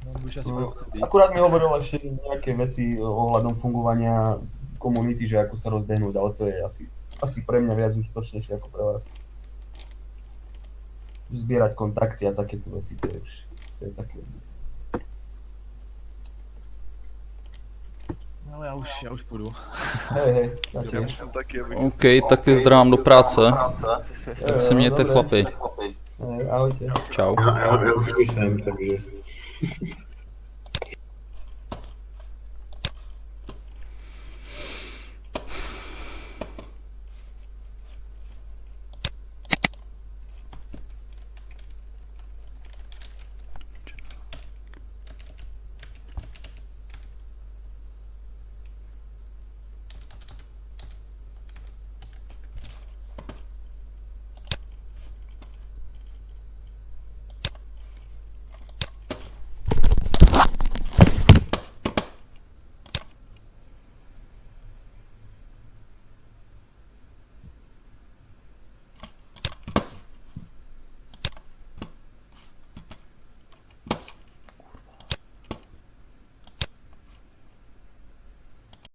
No, můžeš asi pak říct. Akurát mi hovoril ešte nejaké veci ohľadom fungovania komunity, že ako sa rozbehnúť, ale to je asi pre mňa viac užitočnejšie ako pre vás. Zbierať kontakty a takéto veci, to je také. No, já už půjdu. Hej, Já ďakujem. musím taky, abych OK, tak ty zdrám do práce. Tak se mějte Dobre. chlapi. Hej, ahojte. Čau. Já už jsem, takže...